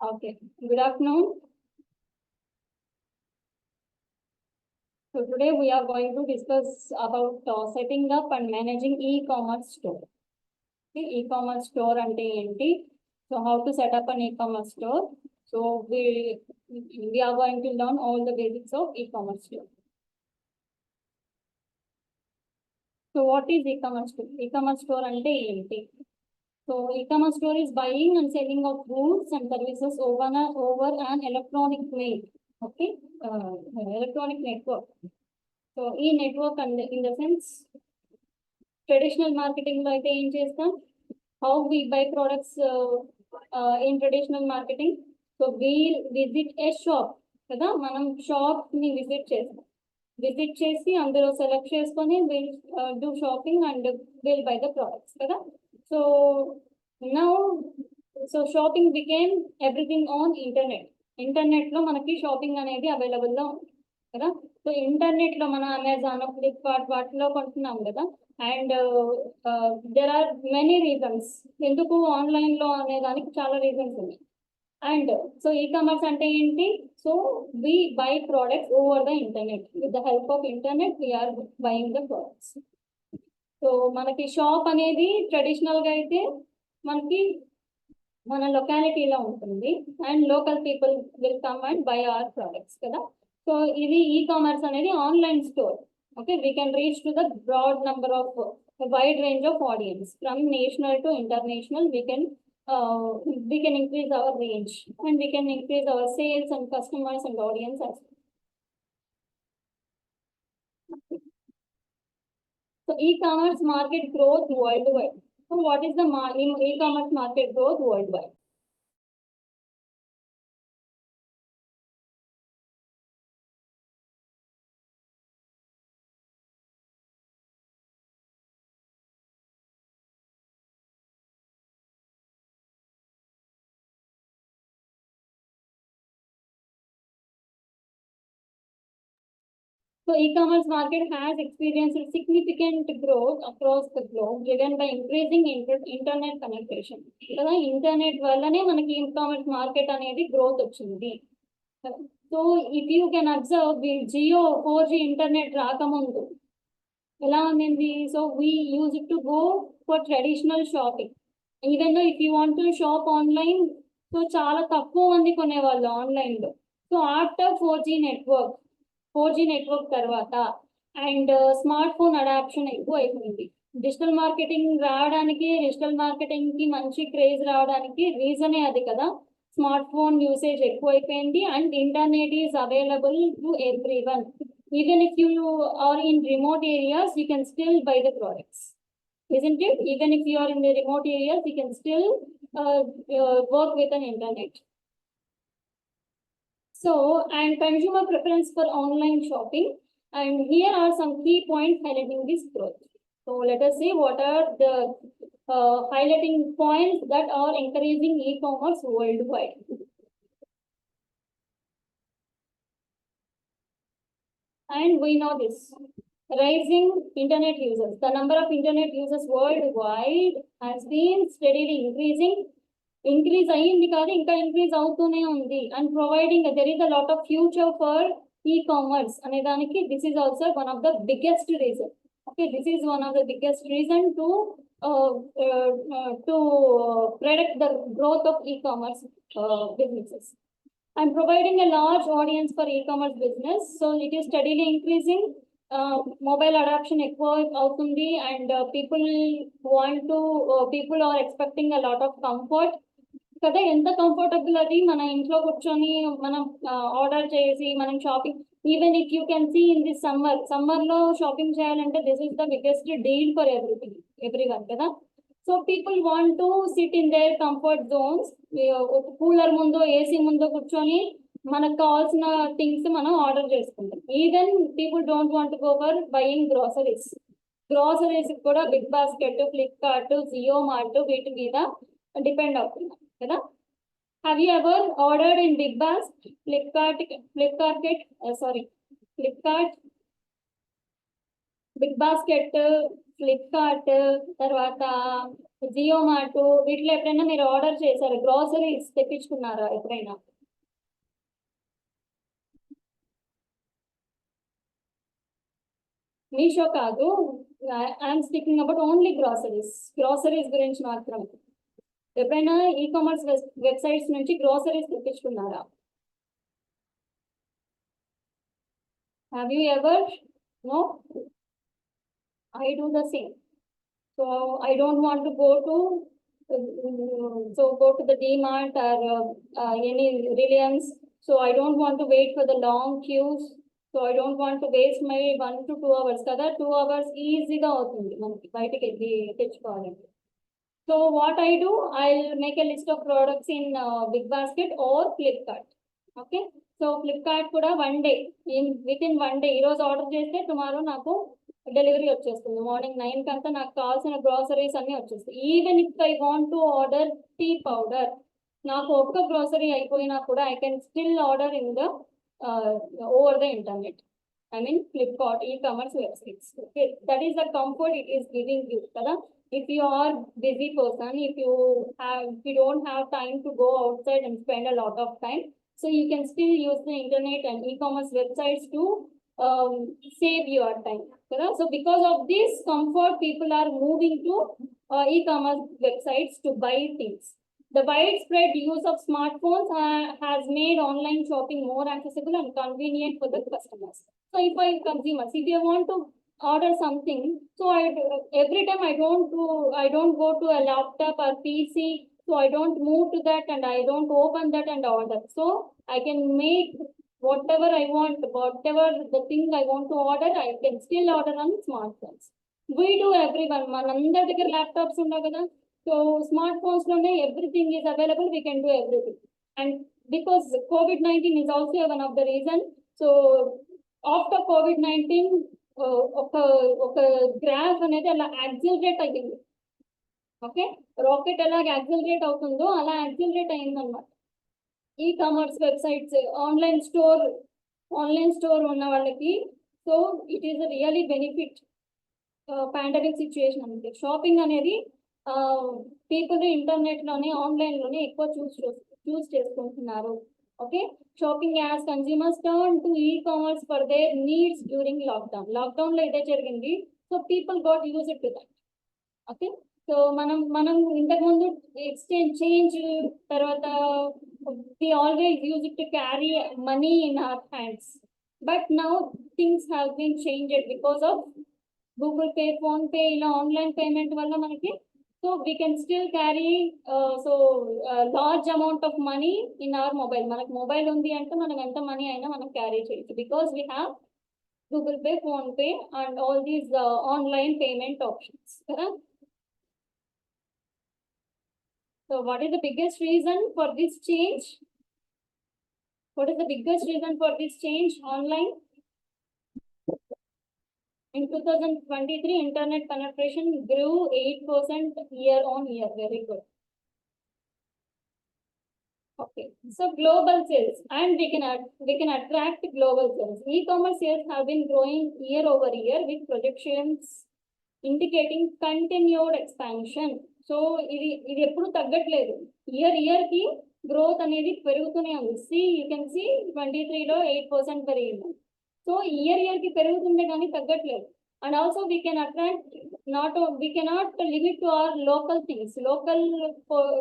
Okay, good afternoon. So today we are going to discuss about setting up and managing e-commerce store. Okay, e-commerce store ante enti. So how to set up an e-commerce store. So we are going to learn all the basics of e-commerce store. So what is e-commerce store? E-commerce store ante enti. So e-commerce store is buying and selling of goods and services over an electronic mail. Okay, electronic network. So ఈ network in the sense traditional marketing లో అయితే ఏం చేస్తాం, how we buy products in traditional marketing. So we'll visit a shop కదా, మనం shop ని visit చేసి అందులో సెలెక్ట్ చేసుకొని will do shopping and will buy the products కదా. So now shopping became everything on internet లో మనకి షాపింగ్ అనేది అవైలబుల్ గా ఉంది కదా. సో ఇంటర్నెట్ లో మన అమెజాన్, ఫ్లిప్కార్ట్ వాటిలో కొంటున్నాం కదా. And there are many reasons ఎందుకు ఆన్లైన్ లో అనే దానికి చాలా రీజన్స్ ఉన్నాయి. అండ్ సో ఈ కామర్స్ అంటే ఏంటి, so we buy products over the internet. With the help of internet we are buying the products. So మనకి షాప్ అనేది ట్రెడిషనల్ గా అయితే మనకి మన లొకాలిటీలో ఉంటుంది and local people will come and buy our products కదా. సో ఇది ఈ-కామర్స్ అనేది online store. Okay, we can reach to the broad number of wide range of audience from national to international. We can increase our range and we can increase our sales and customers and audience as well. So e-commerce market growth worldwide. So what is the e-commerce market growth worldwide? So e-commerce market has experienced significant growth across the globe, driven by increasing internet penetration. కదా internet వల్లనే మనకి e-commerce market అనేది growth వచ్చింది. So if you can observe, Jio 4G internet రాకముందు ఎలా ఉంది. So we use it to go for traditional shopping. Even though if you want to shop online, so చాలా తక్కువ మంది కొనేవాళ్ళు ఆన్లైన్ లో. సో ఆఫ్టర్ 4G నెట్వర్క్ తర్వాత అండ్ స్మార్ట్ ఫోన్ అడాప్షన్ ఎక్కువ అయిపోయింది. డిజిటల్ మార్కెటింగ్ కి మంచి క్రేజ్ రావడానికి రీజనే అది కదా. స్మార్ట్ ఫోన్ యూసేజ్ ఎక్కువ అయిపోయింది and internet is available to everyone. Even if you are in remote areas, you can still buy the products, isn't it? Even if you are in the remote areas, you can still work with an internet. So, and consumer preference for online shopping, and here are some key points highlighting this growth. So let us see what are the highlighting points that are encouraging e-commerce worldwide. And we know this, rising internet users. The number of internet users worldwide has been steadily increase అయ్యింది కాదు, ఇంకా increase అవుతూనే ఉంది. And providing there is a lot of future for e-commerce అనే దానికి this is also one of the biggest reason. Okay, this is one of the biggest reason to predict the growth of e-commerce businesses. And providing a large audience for e-commerce business, so it is steadily increasing. Mobile adoption ఎక్కువ అవుతుంది and people are expecting a lot of comfort కదా. ఎంత comfortable అది, మన ఇంట్లో కూర్చొని మనం order చేసి మనం shopping. Even if you can see in this summer లో షాపింగ్ చేయాలంటే this is the biggest deal for everyone కదా. So people want to sit in their comfort zones. Cooler ముందు, ఏసీ ముందు కూర్చొని మనకు కావాల్సిన థింగ్స్ మనం ఆర్డర్ చేసుకుంటాం. Even people don't want go for buying groceries కూడా big basket, Flipkart, Jio mart వీటి మీద డిపెండ్ అవుతున్నాం కదా. Have you ever ordered in Flipkart, big basket, Flipkart, తర్వాత జియో మార్ట్ వీటిలో ఎప్పుడైనా మీరు ఆర్డర్ చేశారు, గ్రాసరీస్ తెప్పించుకున్నారా ఎప్పుడైనా? మీషో కాదు, I'm speaking about only groceries గురించి మాత్రం. ఎప్పుడైనా ఈ కామర్స్ వెబ్సైట్స్ నుంచి గ్రాసరీస్ తెప్పించుకున్నారా? Have you ever? No, I do the same. So I don't want to go to the DMart or any Reliance. So I don't want to wait for the long queues. So I don't want to waste my 1 to 2 hours. Kada 2 hours easy-గా అవుతుంది మనకి బయటకి వెళ్ళి తెచ్చుకోవాలంటే. So what I do, I'll make a list of products in Big Basket or Flipkart. Okay. So Flipkart కూడా within 1 day ఈ రోజు order చేస్తే tomorrow నాకు delivery వచ్చేస్తుంది. మార్నింగ్ 9 కంతా నాకు కావాల్సిన గ్రాసరీస్ అన్ని వచ్చేస్తాయి. Even if I want to order tea powder, నాకు ఒక్క గ్రాసరీ అయిపోయినా కూడా I can still order in the over the internet. I mean Flipkart e-commerce websites. Okay, that is the comfort it is giving you. Kada? If you are busy person, if you don't have time to go outside and spend a lot of time, so you can still use the internet and e-commerce websites to save your time. So because of this comfort, people are moving to e-commerce websites to buy things. The widespread use of smartphones has made online shopping more accessible and convenient for the customers. So if you want to order something, so every time I don't go to a laptop or PC, so I don't move to that and I don't open that and order. So I can make whatever I want, whatever the thing I want to order, I can still order on smartphones. We do everyone. Manandar దగ్గర laptops ఉండవు కదా. So smartphones లోనే everything is available. We can do everything. And because COVID-19 is also one of the reason. So after COVID-19, ఒక graph అనేది అలా accelerate అయ్యింది. Okay, rocket ఎలా accelerate అవుతుందో అలా యాక్సిలరేట్ అయిందన్నమాట. E commerce websites, online store ఉన్న వాళ్ళకి so it is really benefit. Pandemic situation అంటే షాపింగ్ అనేది పీపుల్ ఇంటర్నెట్ లోనే ఆన్లైన్ లోనే ఎక్కువ చూస్ చేసుకుంటున్నారు. Okay, shopping as consumers turn to e commerce for their needs during lockdown లో ఇదే జరిగింది. So people got use it to that. Okay, so మనం ఇంతకు ముందు చేంజ్ తర్వాత we always use it to carry money in our hands, but now things have been changed because of Google Pay, Phone Pay, online payment valla manaki. So we can still carry large amount of money in our mobile. Manaku mobile undi ante manam enta money aina manam carry cheyochu because we have Google Pay, Phone Pay and all these online payment options. Correct? So what is the biggest reason for this change? What is the biggest reason for this change online? In 2023, internet penetration grew 8% year on year. Very good. Okay, so global sales, and we can attract global sales. E-commerce sales have been growing year over year with projections indicating continued expansion. So ఇది ఎప్పుడు తగ్గట్లేదు, year కి growth అనేది పెరుగుతూనే ఉంది. You can see 23లో 8% పెరిగింది. So year కి పెరుగుతుందే కానీ తగ్గట్లేదు. And also we can attract we cannot limit to our local things.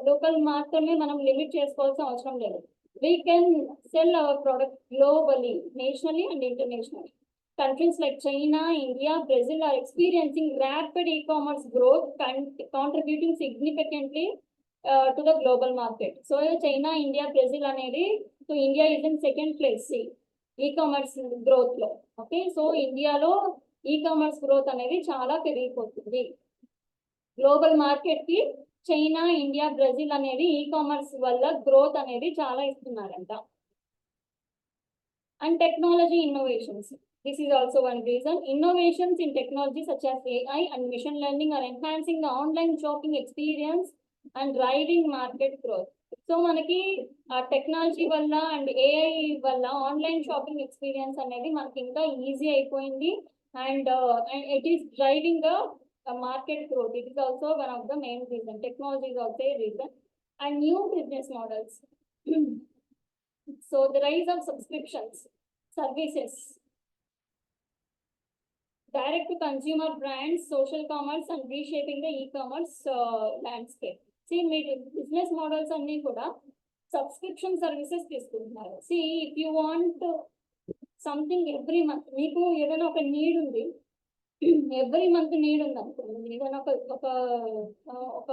Local మాత్రమే మనం లిమిట్ చేసుకోవాల్సిన అవసరం లేదు. We can sell our product globally, nationally and internationally. Countries like China, India, Brazil are experiencing rapid e-commerce growth, contributing significantly to the global market. So China, India, Brazil anedi, so India is in second place e-commerce growth lo. Okay, so India lo e-commerce growth anedi chaala perigipotundi. Global market ki China, India, Brazil anedi e-commerce valla growth anedi chaala istunaranta. And technology innovations. This is also one reason. Innovations in technology such as AI and machine learning are enhancing the online shopping experience and driving market growth. So manaki technology valla and AI valla online shopping experience anedi manaki inka easy అయిపోయింది and it is driving the market growth. It is also one of the main reason. Technology is also a reason. And new business models. So the rise of subscriptions, services, direct to consumer brands, social commerce, and reshaping the e-commerce landscape. See, business models అన్ని కూడా subscription services తీసుకుంటున్నారు. See, if you want something every month, మీకు ఏదైనా ఒక need ఉంది, every month need ఉంది అనుకోండి, ఏదైనా ఒక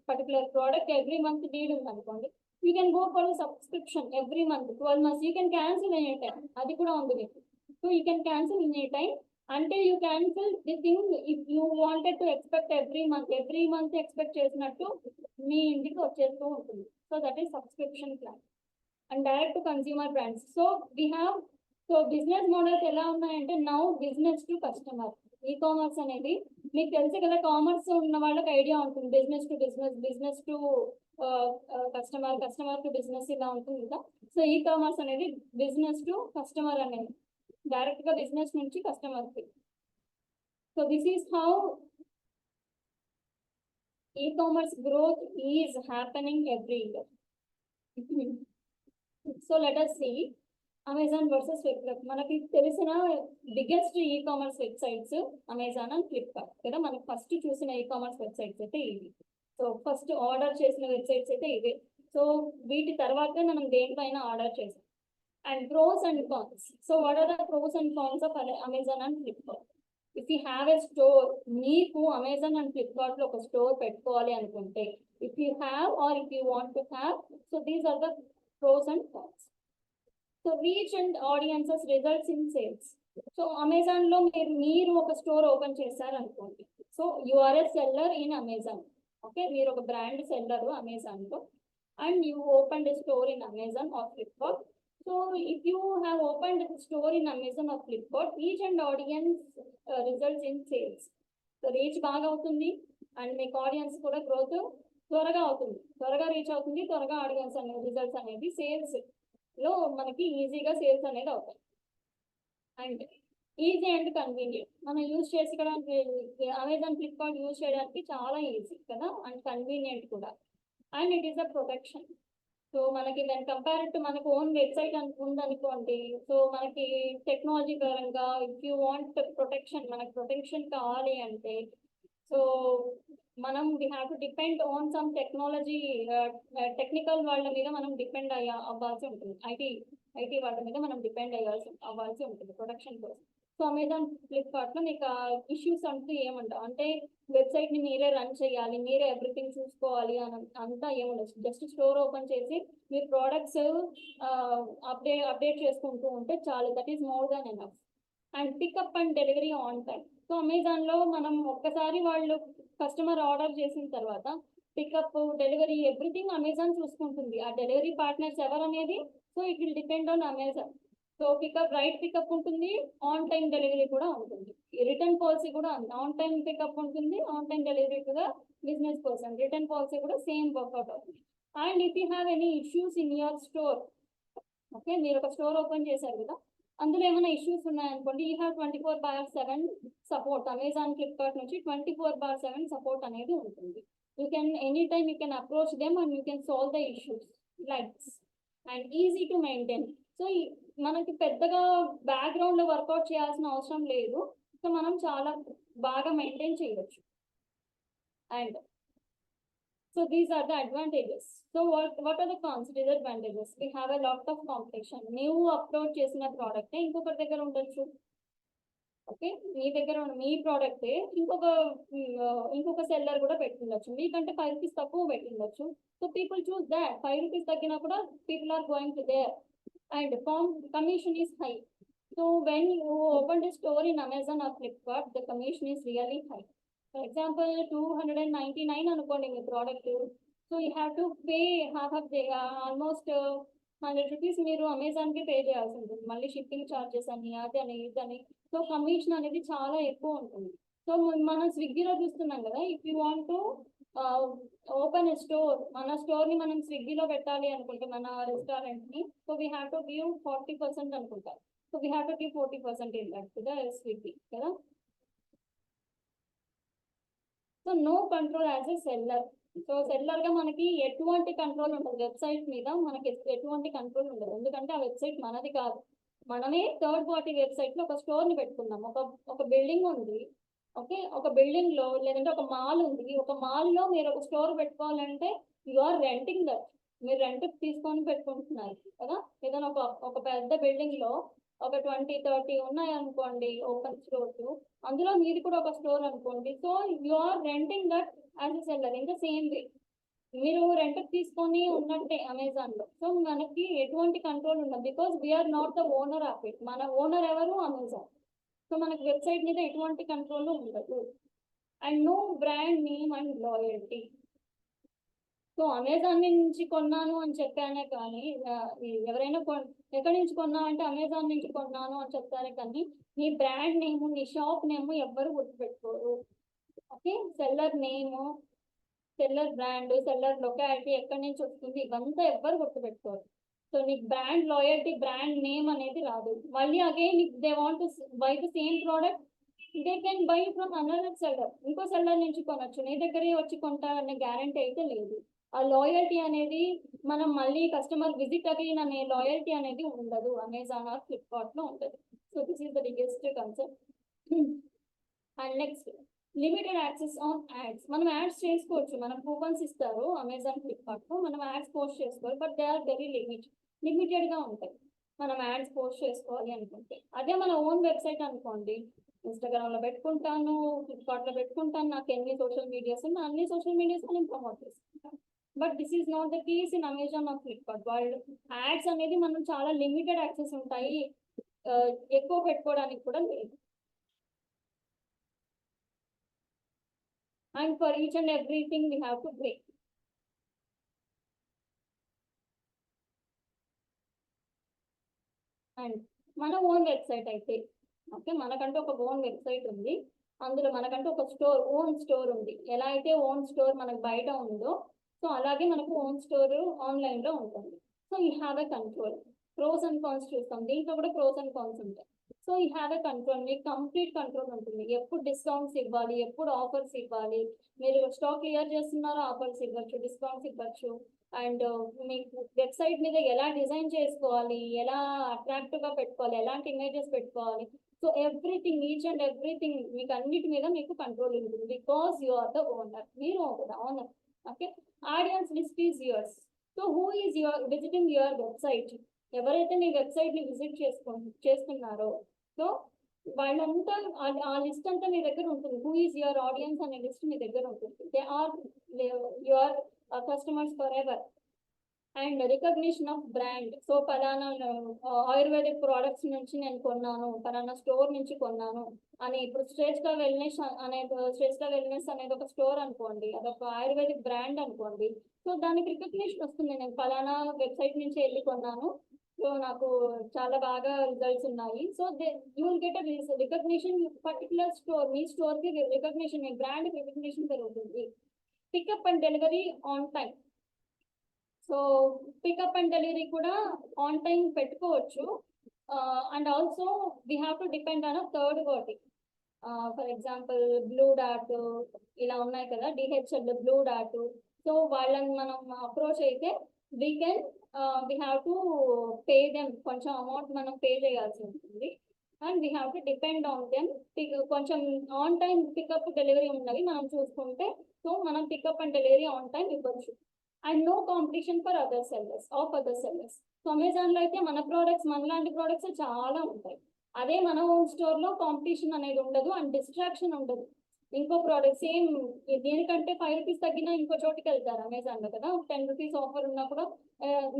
particular product every month need ఉంది అనుకోండి, you can go for subscription every month 12 months. You can cancel any time, అది కూడా ఉంది మీకు. So you can cancel any time అంటే you cancel the thing if you wanted to expect every month expect చేసినట్టు మీ ఇంటికి వచ్చేస్తూ ఉంటుంది. So that is subscription plan. And direct to consumer brands. So we have, so business models ఎలా ఉన్నాయంటే now business to customer. E commerce అనేది మీకు తెలుసు కదా, కామర్స్ ఉన్న వాళ్ళకి ఐడియా ఉంటుంది, business to business, business to customer, customer to business ఇలా ఉంటుంది కదా. సో ఈ కామర్స్ అనేది బిజినెస్ టు కస్టమర్ అనేది డైరెక్ట్ గా బిజినెస్ నుంచి కస్టమర్ కి. So this is how e-commerce growth is happening every year. So let us see Amazon versus Flipkart. మనకి తెలిసిన biggest e-commerce websites Amazon and Flipkart కదా. మనకి first చూసిన ఈ-కామర్స్ వెబ్సైట్స్ అయితే ఇవి. సో ఫస్ట్ ఆర్డర్ చేసిన వెబ్సైట్స్ అయితే ఇవే. సో వీటి తర్వాత మనం దేనిపైన ఆర్డర్ చేసాం. And pros and cons. So what are the pros and cons of Amazon and Flipkart? If you have a store, మీకు అమెజాన్ అండ్ ఫ్లిప్కార్ట్ లో ఒక స్టోర్ పెట్టుకోవాలి అనుకుంటే, if you have or if you want to have, so these are the pros and cons. So reach and audiences results in sales. So Amazon లో మీరు ఒక store open చేశారు అనుకోండి. So you are a seller in Amazon. Okay, మీరు ఒక brand seller Amazon లో, and you open a store in Amazon or Flipkart. So if you have opened a store in Amazon or Flipkart, reach and audience results in sales. So reach బాగా అవుతుంది and మీకు audience కూడా growth త్వరగా అవుతుంది, త్వరగా reach అవుతుంది, త్వరగా audience అనేది రిజల్ట్స్ అనేది సేల్స్ లో మనకి ఈజీగా సేల్స్ అనేది అవుతాయి. And easy and convenient. మనం యూజ్ చేసుకోవడానికి అమెజాన్ ఫ్లిప్కార్ట్ యూజ్ చేయడానికి చాలా ఈజీ కదా, అండ్ కన్వీనియంట్ కూడా. And it is a protection. So మనకి దాని కంపేర్డ్ టు మనకు ఓన్ వెబ్సైట్ ఉందనుకోండి, సో మనకి టెక్నాలజీ పరంగా ఇఫ్ యూ వాంట్ ప్రొటెక్షన్, మనకు ప్రొటెక్షన్ కావాలి అంటే, సో మనం we have to depend on some technology, technical వాళ్ళ మీద మనం డిపెండ్ అవ్వాల్సి ఉంటుంది. ఐటీ వాళ్ళ మీద మనం డిపెండ్ అవ్వాల్సి ఉంటుంది ప్రొటెక్షన్ కోసం. సో అమెజాన్ ఫ్లిప్కార్ట్ లో మీకు ఇష్యూస్ అంటూ ఏముండవు. అంటే వెబ్సైట్ ని మీరే రన్ చేయాలి, మీరే ఎవ్రీథింగ్ చూసుకోవాలి అని అంతా ఏముండదు. జస్ట్ స్టోర్ ఓపెన్ చేసి మీ ప్రోడక్ట్స్ అప్డేట్ చేసుకుంటూ ఉంటే చాలు. That is more than enough. And pickup and delivery on time. So Amazon లో మనం ఒక్కసారి వాళ్ళు కస్టమర్ ఆర్డర్ చేసిన తర్వాత పికప్, డెలివరీ, ఎవ్రీథింగ్ అమెజాన్ చూసుకుంటుంది. ఆ డెలివరీ పార్ట్నర్స్ ఎవరనేది, so it will depend on Amazon. So pickup, right pickup ఉంటుంది, ఆన్ టైం డెలివరీ కూడా ఉంటుంది, రిటర్న్ పాలసీ కూడా ఉంది. ఆన్ టైం పికప్ ఉంటుంది, ఆన్ టైం డెలివరీ కూడా బిజినెస్ పర్సన్, రిటర్న్ పాలసీ కూడా సేమ్ వర్కౌట్ అవుతుంది. And if you have any issues in your store, okay, మీరు ఒక స్టోర్ ఓపెన్ చేశారు కదా, అందులో ఏమైనా ఇష్యూస్ ఉన్నాయనుకోండి, you have 24/7 support. Amazon Flipkart నుంచి 24/7 సపోర్ట్ అనేది ఉంటుంది. You can any time you can approach them and you can solve the issues like this. And easy to maintain. So మనకి పెద్దగా బ్యాక్గ్రౌండ్ లో వర్కౌట్ చేయాల్సిన అవసరం లేదు. సో మనం చాలా బాగా మెయింటైన్ చేయవచ్చు. And so these are the advantages. So what are the cons, disadvantages? We have a lot of competition. New upload చేసిన ప్రోడక్ట్ ఇంకొకరి దగ్గర ఉండొచ్చు. ఓకే, మీ దగ్గర ఉన్న మీ ప్రోడక్ట్ ఇంకొక సెల్లర్ కూడా పెట్టిండొచ్చు, మీకంటే 5 rupees తక్కువ పెట్టిండొచ్చు. So people choose that. 5 rupees తగ్గినా కూడా people are going to there. And commission is high. So when you open a store in Amazon or Flipkart, the commission is really high. For example, 299 అనుకోండి మీ ప్రోడక్ట్. So you have to pay half of the almost 100 rupees మీరు Amazon కి pay చేయాల్సి ఉంటుంది. మళ్ళీ shipping charges అని, అదని ఇదని. సో కమిషన్ అనేది చాలా ఎక్కువ ఉంటుంది. సో మనం స్విగ్గీలో చూస్తున్నాం కదా, if you want to open store, మన స్టోర్ ని మనం స్విగ్గీలో పెట్టాలి అనుకుంటే మన రెస్టారెంట్ ని, so we have to give 40% అనుకుంటారు. So we have to give 40% in that to the Swiggy కదా. So no control as a seller. So seller గా మనకి ఎటువంటి కంట్రోల్ ఉండదు, వెబ్సైట్ మీద మనకి ఎటువంటి కంట్రోల్ ఉండదు, ఎందుకంటే ఆ వెబ్సైట్ మనది కాదు. మనమే థర్డ్ పార్టీ వెబ్సైట్ లో ఒక స్టోర్ ని పెట్టుకున్నాం, ఒక బిల్డింగ్ ఉంది, ఓకే, ఒక బిల్డింగ్ లో లేదంటే ఒక మాల్ ఉంది, ఒక మాల్ లో మీరు ఒక స్టోర్ పెట్టుకోవాలంటే యు ఆర్ రెంటింగ్ దట్, మీరు రెంట్ తీసుకొని పెట్టుకుంటున్నారు కదా. ఏదైనా ఒక పెద్ద బిల్డింగ్ లో ఒక 20-30 ఉన్నాయి అనుకోండి ఓపెన్ స్టోర్స్, అందులో మీది కూడా ఒక స్టోర్ అనుకోండి. So you are renting that as a seller in the same way, మీరు రెంట్ తీసుకొని ఉన్నట్టే అమెజాన్ లో. సో మనకి ఎటువంటి కంట్రోల్ ఉండదు, because we are not the owner of it. మన ఓనర్ ఎవరు? అమెజాన్. సో మనకి వెబ్సైట్ మీద ఎటువంటి కంట్రోల్ ఉండదు. And no brand name and loyalty. So Amazon నుంచి కొన్నాను అని చెప్పానే కానీ ఎవరైనా ఎక్కడి నుంచి కొన్నా అంటే అమెజాన్ నుంచి కొన్నాను అని చెప్తారే కానీ నీ బ్రాండ్ నేమ్, నీ షాప్ నేమ్ ఎవ్వరు గుర్తుపెట్టుకోరు. Okay, seller name, seller brand, seller locality ఎక్కడి నుంచి వస్తుంది ఇవంతా ఎవ్వరు గుర్తుపెట్టుకోరు. సో నీకు బ్రాండ్ లాయల్టీ, బ్రాండ్ నేమ్ అనేది రాదు. మళ్ళీ again if they want to buy the same product they can buy from another seller, ఇంకో సెల్లర్ నుంచి కొనొచ్చు, నీ దగ్గరే వచ్చి కొంటా అనే గ్యారంటీ అయితే లేదు. ఆ లాయల్టీ అనేది మనం మళ్ళీ కస్టమర్ విజిట్ అగైన్ అనే లాయల్టీ అనేది ఉండదు, అమెజాన్ ఆర్ ఫ్లిప్కార్ట్ లో ఉండదు. So this is the biggest concept. And next limited access on ads. మనం యాడ్స్ చేసుకోవచ్చు, మనం కూపన్స్ ఇస్తారు అమెజాన్ ఫ్లిప్కార్ట్ లో, మనం యాడ్స్ పోస్ట్ చేసుకోవాలి, but they are very limited గా ఉంటాయి మనం యాడ్స్ పోస్ట్ చేసుకోవాలి అనుకుంటే. అదే మన ఓన్ వెబ్సైట్ అనుకోండి, ఇన్స్టాగ్రామ్ లో పెట్టుకుంటాను, ఫ్లిప్కార్ట్ లో పెట్టుకుంటాను, నాకు ఎన్ని సోషల్ మీడియాస్ ఉన్నా అన్ని సోషల్ మీడియాస్ నేను ప్రమోట్ చేసుకుంటాను. But this is not the case in Amazon or Flipkart. వాళ్ళు యాడ్స్ అనేది మనం చాలా లిమిటెడ్ యాక్సెస్ ఉంటాయి, ఎక్కువ పెట్టుకోవడానికి కూడా లేదు. And for each and everything we have to break. And మన ఓన్ వెబ్సైట్ అయితే ఓకే, మనకంటే ఒక ఓన్ వెబ్సైట్ ఉంది, అందులో మనకంటే ఒక ఓన్ స్టోర్ ఉంది. ఎలా అయితే ఓన్ స్టోర్ మనకు బయట ఉందో సో అలాగే మనకు ఓన్ స్టోర్ ఆన్లైన్ లో ఉంటుంది. So you have a control. Pros and cons చూస్తాం, దీంట్లో కూడా ప్రోస్ అండ్ కాన్స్ ఉంటాయి. So you have a control, మీకు కంప్లీట్ కంట్రోల్ ఉంటుంది. ఎప్పుడు డిస్కౌంట్స్ ఇవ్వాలి, ఎప్పుడు ఆఫర్స్ ఇవ్వాలి, మీరు స్టాక్ క్లియర్ చేస్తున్నారో ఆఫర్స్ ఇవ్వచ్చు, డిస్కౌంట్స్ ఇవ్వచ్చు. అండ్ మీకు వెబ్సైట్ మీద ఎలా డిజైన్ చేసుకోవాలి, ఎలా అట్రాక్టివ్ గా పెట్టుకోవాలి, ఎలాంటి ఇమేజెస్ పెట్టుకోవాలి, so everything, each and everything మీకు అన్నిటి మీద మీకు కంట్రోల్ ఉంటుంది, because you are the owner, మీరు owner. Okay, audience list is yours. So who is visiting your website, ఎవరైతే మీ వెబ్సైట్ ని విజిట్ చేస్తున్నారో సో వాళ్ళంతా ఆ లిస్ట్ అంతా మీ దగ్గర ఉంటుంది. హూ ఈజ్ యువర్ ఆడియన్స్ అనే లిస్ట్ మీ దగ్గర ఉంటుంది. They are your customers forever. And recognition of brand. So పలానా ఆయుర్వేదిక్ ప్రోడక్ట్స్ నుంచి నేను కొన్నాను, పలానా స్టోర్ నుంచి కొన్నాను అని. ఇప్పుడు శ్రేష్ఠ వెల్నెస్ అనేది ఒక స్టోర్ అనుకోండి, అదొక ఆయుర్వేదిక్ బ్రాండ్ అనుకోండి. సో దానికి రికగ్నిషన్ వస్తుంది, నేను పలానా వెబ్సైట్ నుంచి వెళ్ళి కొన్నాను, సో నాకు చాలా బాగా రిజల్ట్స్ ఉన్నాయి. So you will get recognition, particular store, మీ స్టోర్ కి రికగ్నిషన్, మీ బ్రాండ్ రికగ్నిషన్ పెరుగుతుంది. Pickup and delivery on time. So pickup and delivery కూడా ఆన్ టైం పెట్టుకోవచ్చు. And also we have to depend on third party. For example Blue డాట్ ఇలా ఉన్నాయి కదా, డిహెచ్ఎల్, బ్లూ డాట్. సో వాళ్ళని మనం అప్రోచ్ అయితే we can we have to pay them, కొంచెం అమౌంట్ మనం పే చేయాల్సి ఉంటుంది. And we have to depend on them. కొంచెం ఆన్ టైం పికప్ డెలివరీ ఉన్నవి మనం చూసుకుంటే సో మనం pickup and delivery on time ఇవ్వచ్చు. And no competition for other sellers. So Amazon లో అయితే మన ప్రోడక్ట్స్, మనలాంటి ప్రోడక్ట్స్ చాలా ఉంటాయి. అదే మన ఓన్ స్టోర్ లో కాంపిటీషన్ అనేది ఉండదు అండ్ డిస్ట్రాక్షన్ ఉండదు. ఇంకో ప్రోడక్ట్ సేమ్ దేనికంటే 5 రూపీస్ తగ్గినా ఇంకో చోటుకి వెళ్తారు అమెజాన్ లో కదా, 10 రూపీస్ ఆఫర్ ఉన్నప్పుడు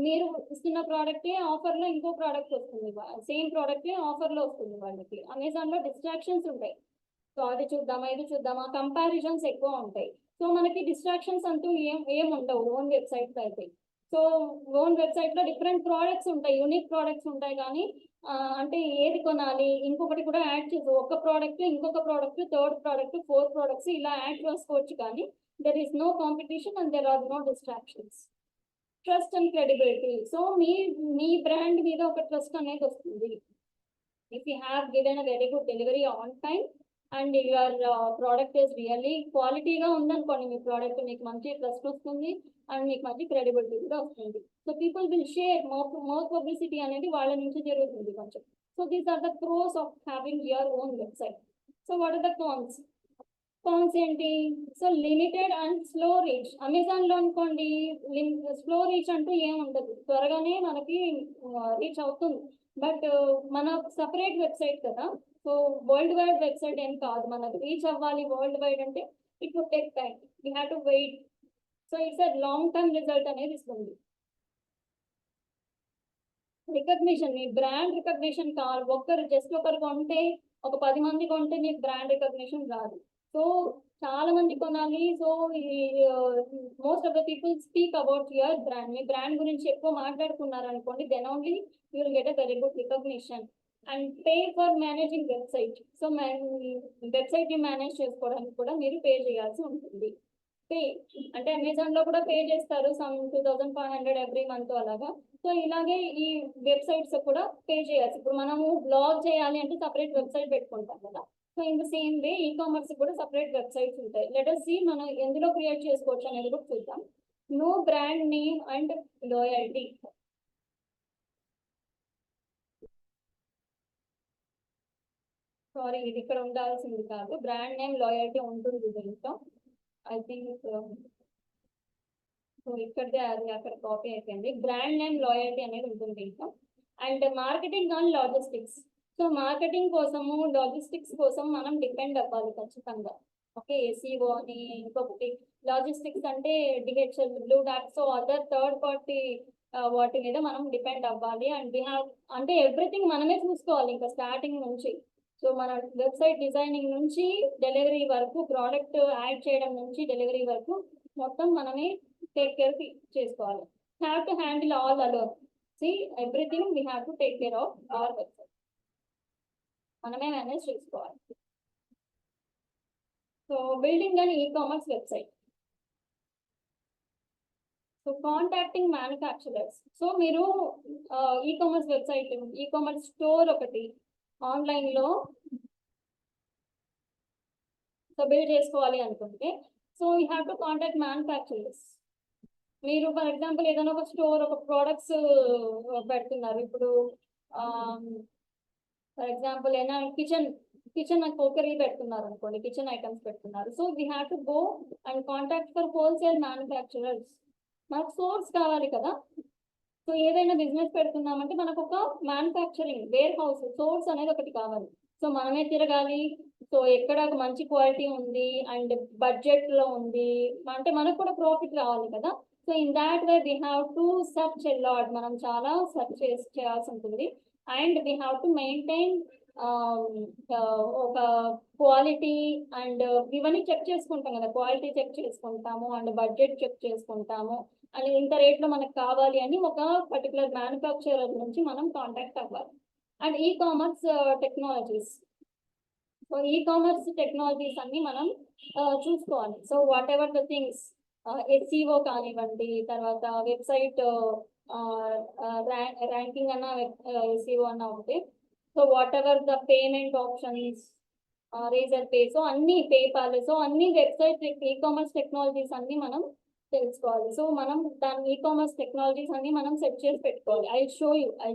మీరు ఇస్తున్న ప్రోడక్టే ఆఫర్ లో ఇంకో ప్రోడక్ట్ వస్తుంది, సేమ్ ప్రోడక్టే ఆఫర్ లో వస్తుంది వాళ్ళకి. అమెజాన్ లో డిస్ట్రాక్షన్స్ ఉంటాయి, సో అది చూద్దామా ఇది చూద్దామా, కంపారిజన్స్ ఎక్కువ ఉంటాయి. సో మనకి డిస్ట్రాక్షన్స్ అంటూ ఏం ఉండవు ఓన్ వెబ్సైట్ అయితే. సో ఓన్ వెబ్సైట్ లో డిఫరెంట్ ప్రోడక్ట్స్ ఉంటాయి, యూనిక్ ప్రోడక్ట్స్ ఉంటాయి, కానీ అంటే ఏది కొనాలి, ఇంకొకటి కూడా యాడ్ చేసి ఒక ప్రోడక్ట్, ఇంకొక ప్రోడక్ట్, థర్డ్ ప్రోడక్ట్, 4 ప్రోడక్ట్స్ ఇలా యాడ్ చేసుకోవచ్చు, కానీ there is no competition and there are no distractions. Trust and credibility. So మీ బ్రాండ్ మీద ఒక ట్రస్ట్ అనేది వస్తుంది. If you have given a very good delivery on time, and your product is really క్వాలిటీగా ఉందనుకోండి, మీ product మీకు మంచి trust వస్తుంది అండ్ మీకు మంచి క్రెడిబిలిటీ కూడా వస్తుంది. So people will share more publicity అనేది వాళ్ళ నుంచి జరుగుతుంది కొంచెం. So these are the pros of having your own website. So what are the cons? Cons ఏంటి? So limited and slow reach. Amazon లో అనుకోండి స్లో రీచ్ అంటూ ఏం ఉండదు, త్వరగానే మనకి రీచ్ అవుతుంది. బట్ మన సపరేట్ వెబ్సైట్ కదా, సో వరల్డ్ వైడ్ వెబ్సైట్ ఏం కాదు, మనకు రీచ్ అవ్వాలి వరల్డ్ వైడ్ అంటే it would take time, we have to wait. So it's a long term result అనేది ఇస్తుంది. రికగ్నిషన్, మీ బ్రాండ్ రికగ్నిషన్ కావాలి. ఒకరు కొంటే, ఒక 10 మంది కొంటే మీకు బ్రాండ్ రికగ్నిషన్ రాదు. సో చాలా మంది కొనాలి. So most of the people speak about your brand. మీ బ్రాండ్ గురించి ఎక్కువ మాట్లాడుకున్నారు అనుకోండి, then only you will get a very good recognition. And pay for managing website. So website ని మేనేజ్ చేసుకోవడానికి కూడా మీరు పే చేయాల్సి ఉంటుంది. పే అంటే అమెజాన్ లో కూడా పే చేస్తారు, సమ్ 2500 ఎవ్రీ మంత్ అలాగా. సో ఇలాగే ఈ వెబ్సైట్స్ కూడా పే చేయాలి. ఇప్పుడు మనము బ్లాగ్ చేయాలి అంటే సపరేట్ వెబ్సైట్ పెట్టుకుంటాం కదా. So in the same way e-commerce కూడా సపరేట్ వెబ్సైట్స్ ఉంటాయి. లెట్ us see మనం ఎందులో క్రియేట్ చేసుకోవచ్చు అనేది కూడా చూద్దాం. No brand name and loyalty. Sorry, ఇది ఇక్కడ ఉండాల్సింది కాదు. బ్రాండ్ నేమ్ లాయల్టీ ఉంటుంది దీంట్లో. ఐ థింక్ సో ఇక్కడిదే అది అక్కడ కాపీ అయిపోయింది. బ్రాండ్ నేమ్ లాయల్టీ అనేది ఉంటుంది ఇంకా. And marketing and logistics. So marketing కోసము లాజిస్టిక్స్ కోసం మనం డిపెండ్ అవ్వాలి ఖచ్చితంగా. ఓకే, ఎస్ఈఓ అని ఇంకొకటి. లాజిస్టిక్స్ అంటే డిహెచ్ఎల్, బ్లూ డాక్, సో అదర్ థర్డ్ పార్టీ వాటి మీద మనం డిపెండ్ అవ్వాలి. అండ్ వీ హ్యావ్ అంటే ఎవ్రీథింగ్ మనమే చూసుకోవాలి ఇంకా స్టార్టింగ్ నుంచి. సో మన వెబ్సైట్ డిజైనింగ్ నుంచి డెలివరీ వరకు, ప్రోడక్ట్ యాడ్ చేయడం నుంచి డెలివరీ వరకు మొత్తం మనమే టేక్ కేర్ చేసుకోవాలి. Have to handle all alone. See everything we have to take care of our website, మనమే మేనేజ్ చేసుకోవాలి. So building and e-commerce website. So contacting manufacturers. So మీరు ఈ-కామర్స్ వెబ్సైట్, ఈ-కామర్స్ స్టోర్ ఒకటి online లో so build చేసుకోవాలి అనుకుంటే, so you have to contact manufacturers. మీరు for example ఏదైనా ఒక స్టోర్, ఒక ప్రోడక్ట్స్ పెడుతున్నారు. ఇప్పుడు ఫర్ ఎగ్జాంపుల్ ఏదైనా కిచెన్ కోకరీ పెడుతున్నారు అనుకోండి, కిచెన్ ఐటమ్స్ పెడుతున్నారు. So we have to go and contact for wholesale manufacturers. మనకు సోర్స్ కావాలి కదా. సో ఏదైనా బిజినెస్ పెడుతున్నామంటే మనకు ఒక మ్యానుఫ్యాక్చరింగ్ వేర్ హౌస్, సోర్స్ అనేది ఒకటి కావాలి. సో మనమే తిరగాలి. సో ఎక్కడ మంచి క్వాలిటీ ఉంది అండ్ బడ్జెట్ లో ఉంది అంటే మనకు కూడా ప్రాఫిట్ రావాలి కదా. So in that way we have to search a lot. మనం చాలా సర్చ్ చేయాల్సి ఉంటుంది. And we have to maintain ఒక క్వాలిటీ అండ్ ఇవన్నీ చెక్ చేసుకుంటాం కదా. క్వాలిటీ చెక్ చేసుకుంటాము అండ్ బడ్జెట్ చెక్ చేసుకుంటాము. అని ఇంత రేట్ లో మనకు కావాలి అని ఒక పర్టికులర్ మ్యానుఫ్యాక్చరర్ నుంచి మనం కాంటాక్ట్ అవ్వాలి. And e-commerce technologies. So e-commerce technologies అన్ని మనం చూసుకోవాలి. So whatever the things, SEO కానివ్వండి, తర్వాత వెబ్సైట్ ర్యాంకింగ్ అన్న ఎస్ఈఓ అన్న ఒకటి. So whatever the payment options, Razorpay, so అన్ని పేపాల్, సో అన్ని వెబ్సైట్ ఈ-కామర్స్ టెక్నాలజీస్ అన్ని మనం తెలుసుకోవాలి. సో మనం దాని ఈ-కామర్స్ టెక్నాలజీస్ అన్ని మనం సెట్ చేసి పెట్టుకోవాలి. I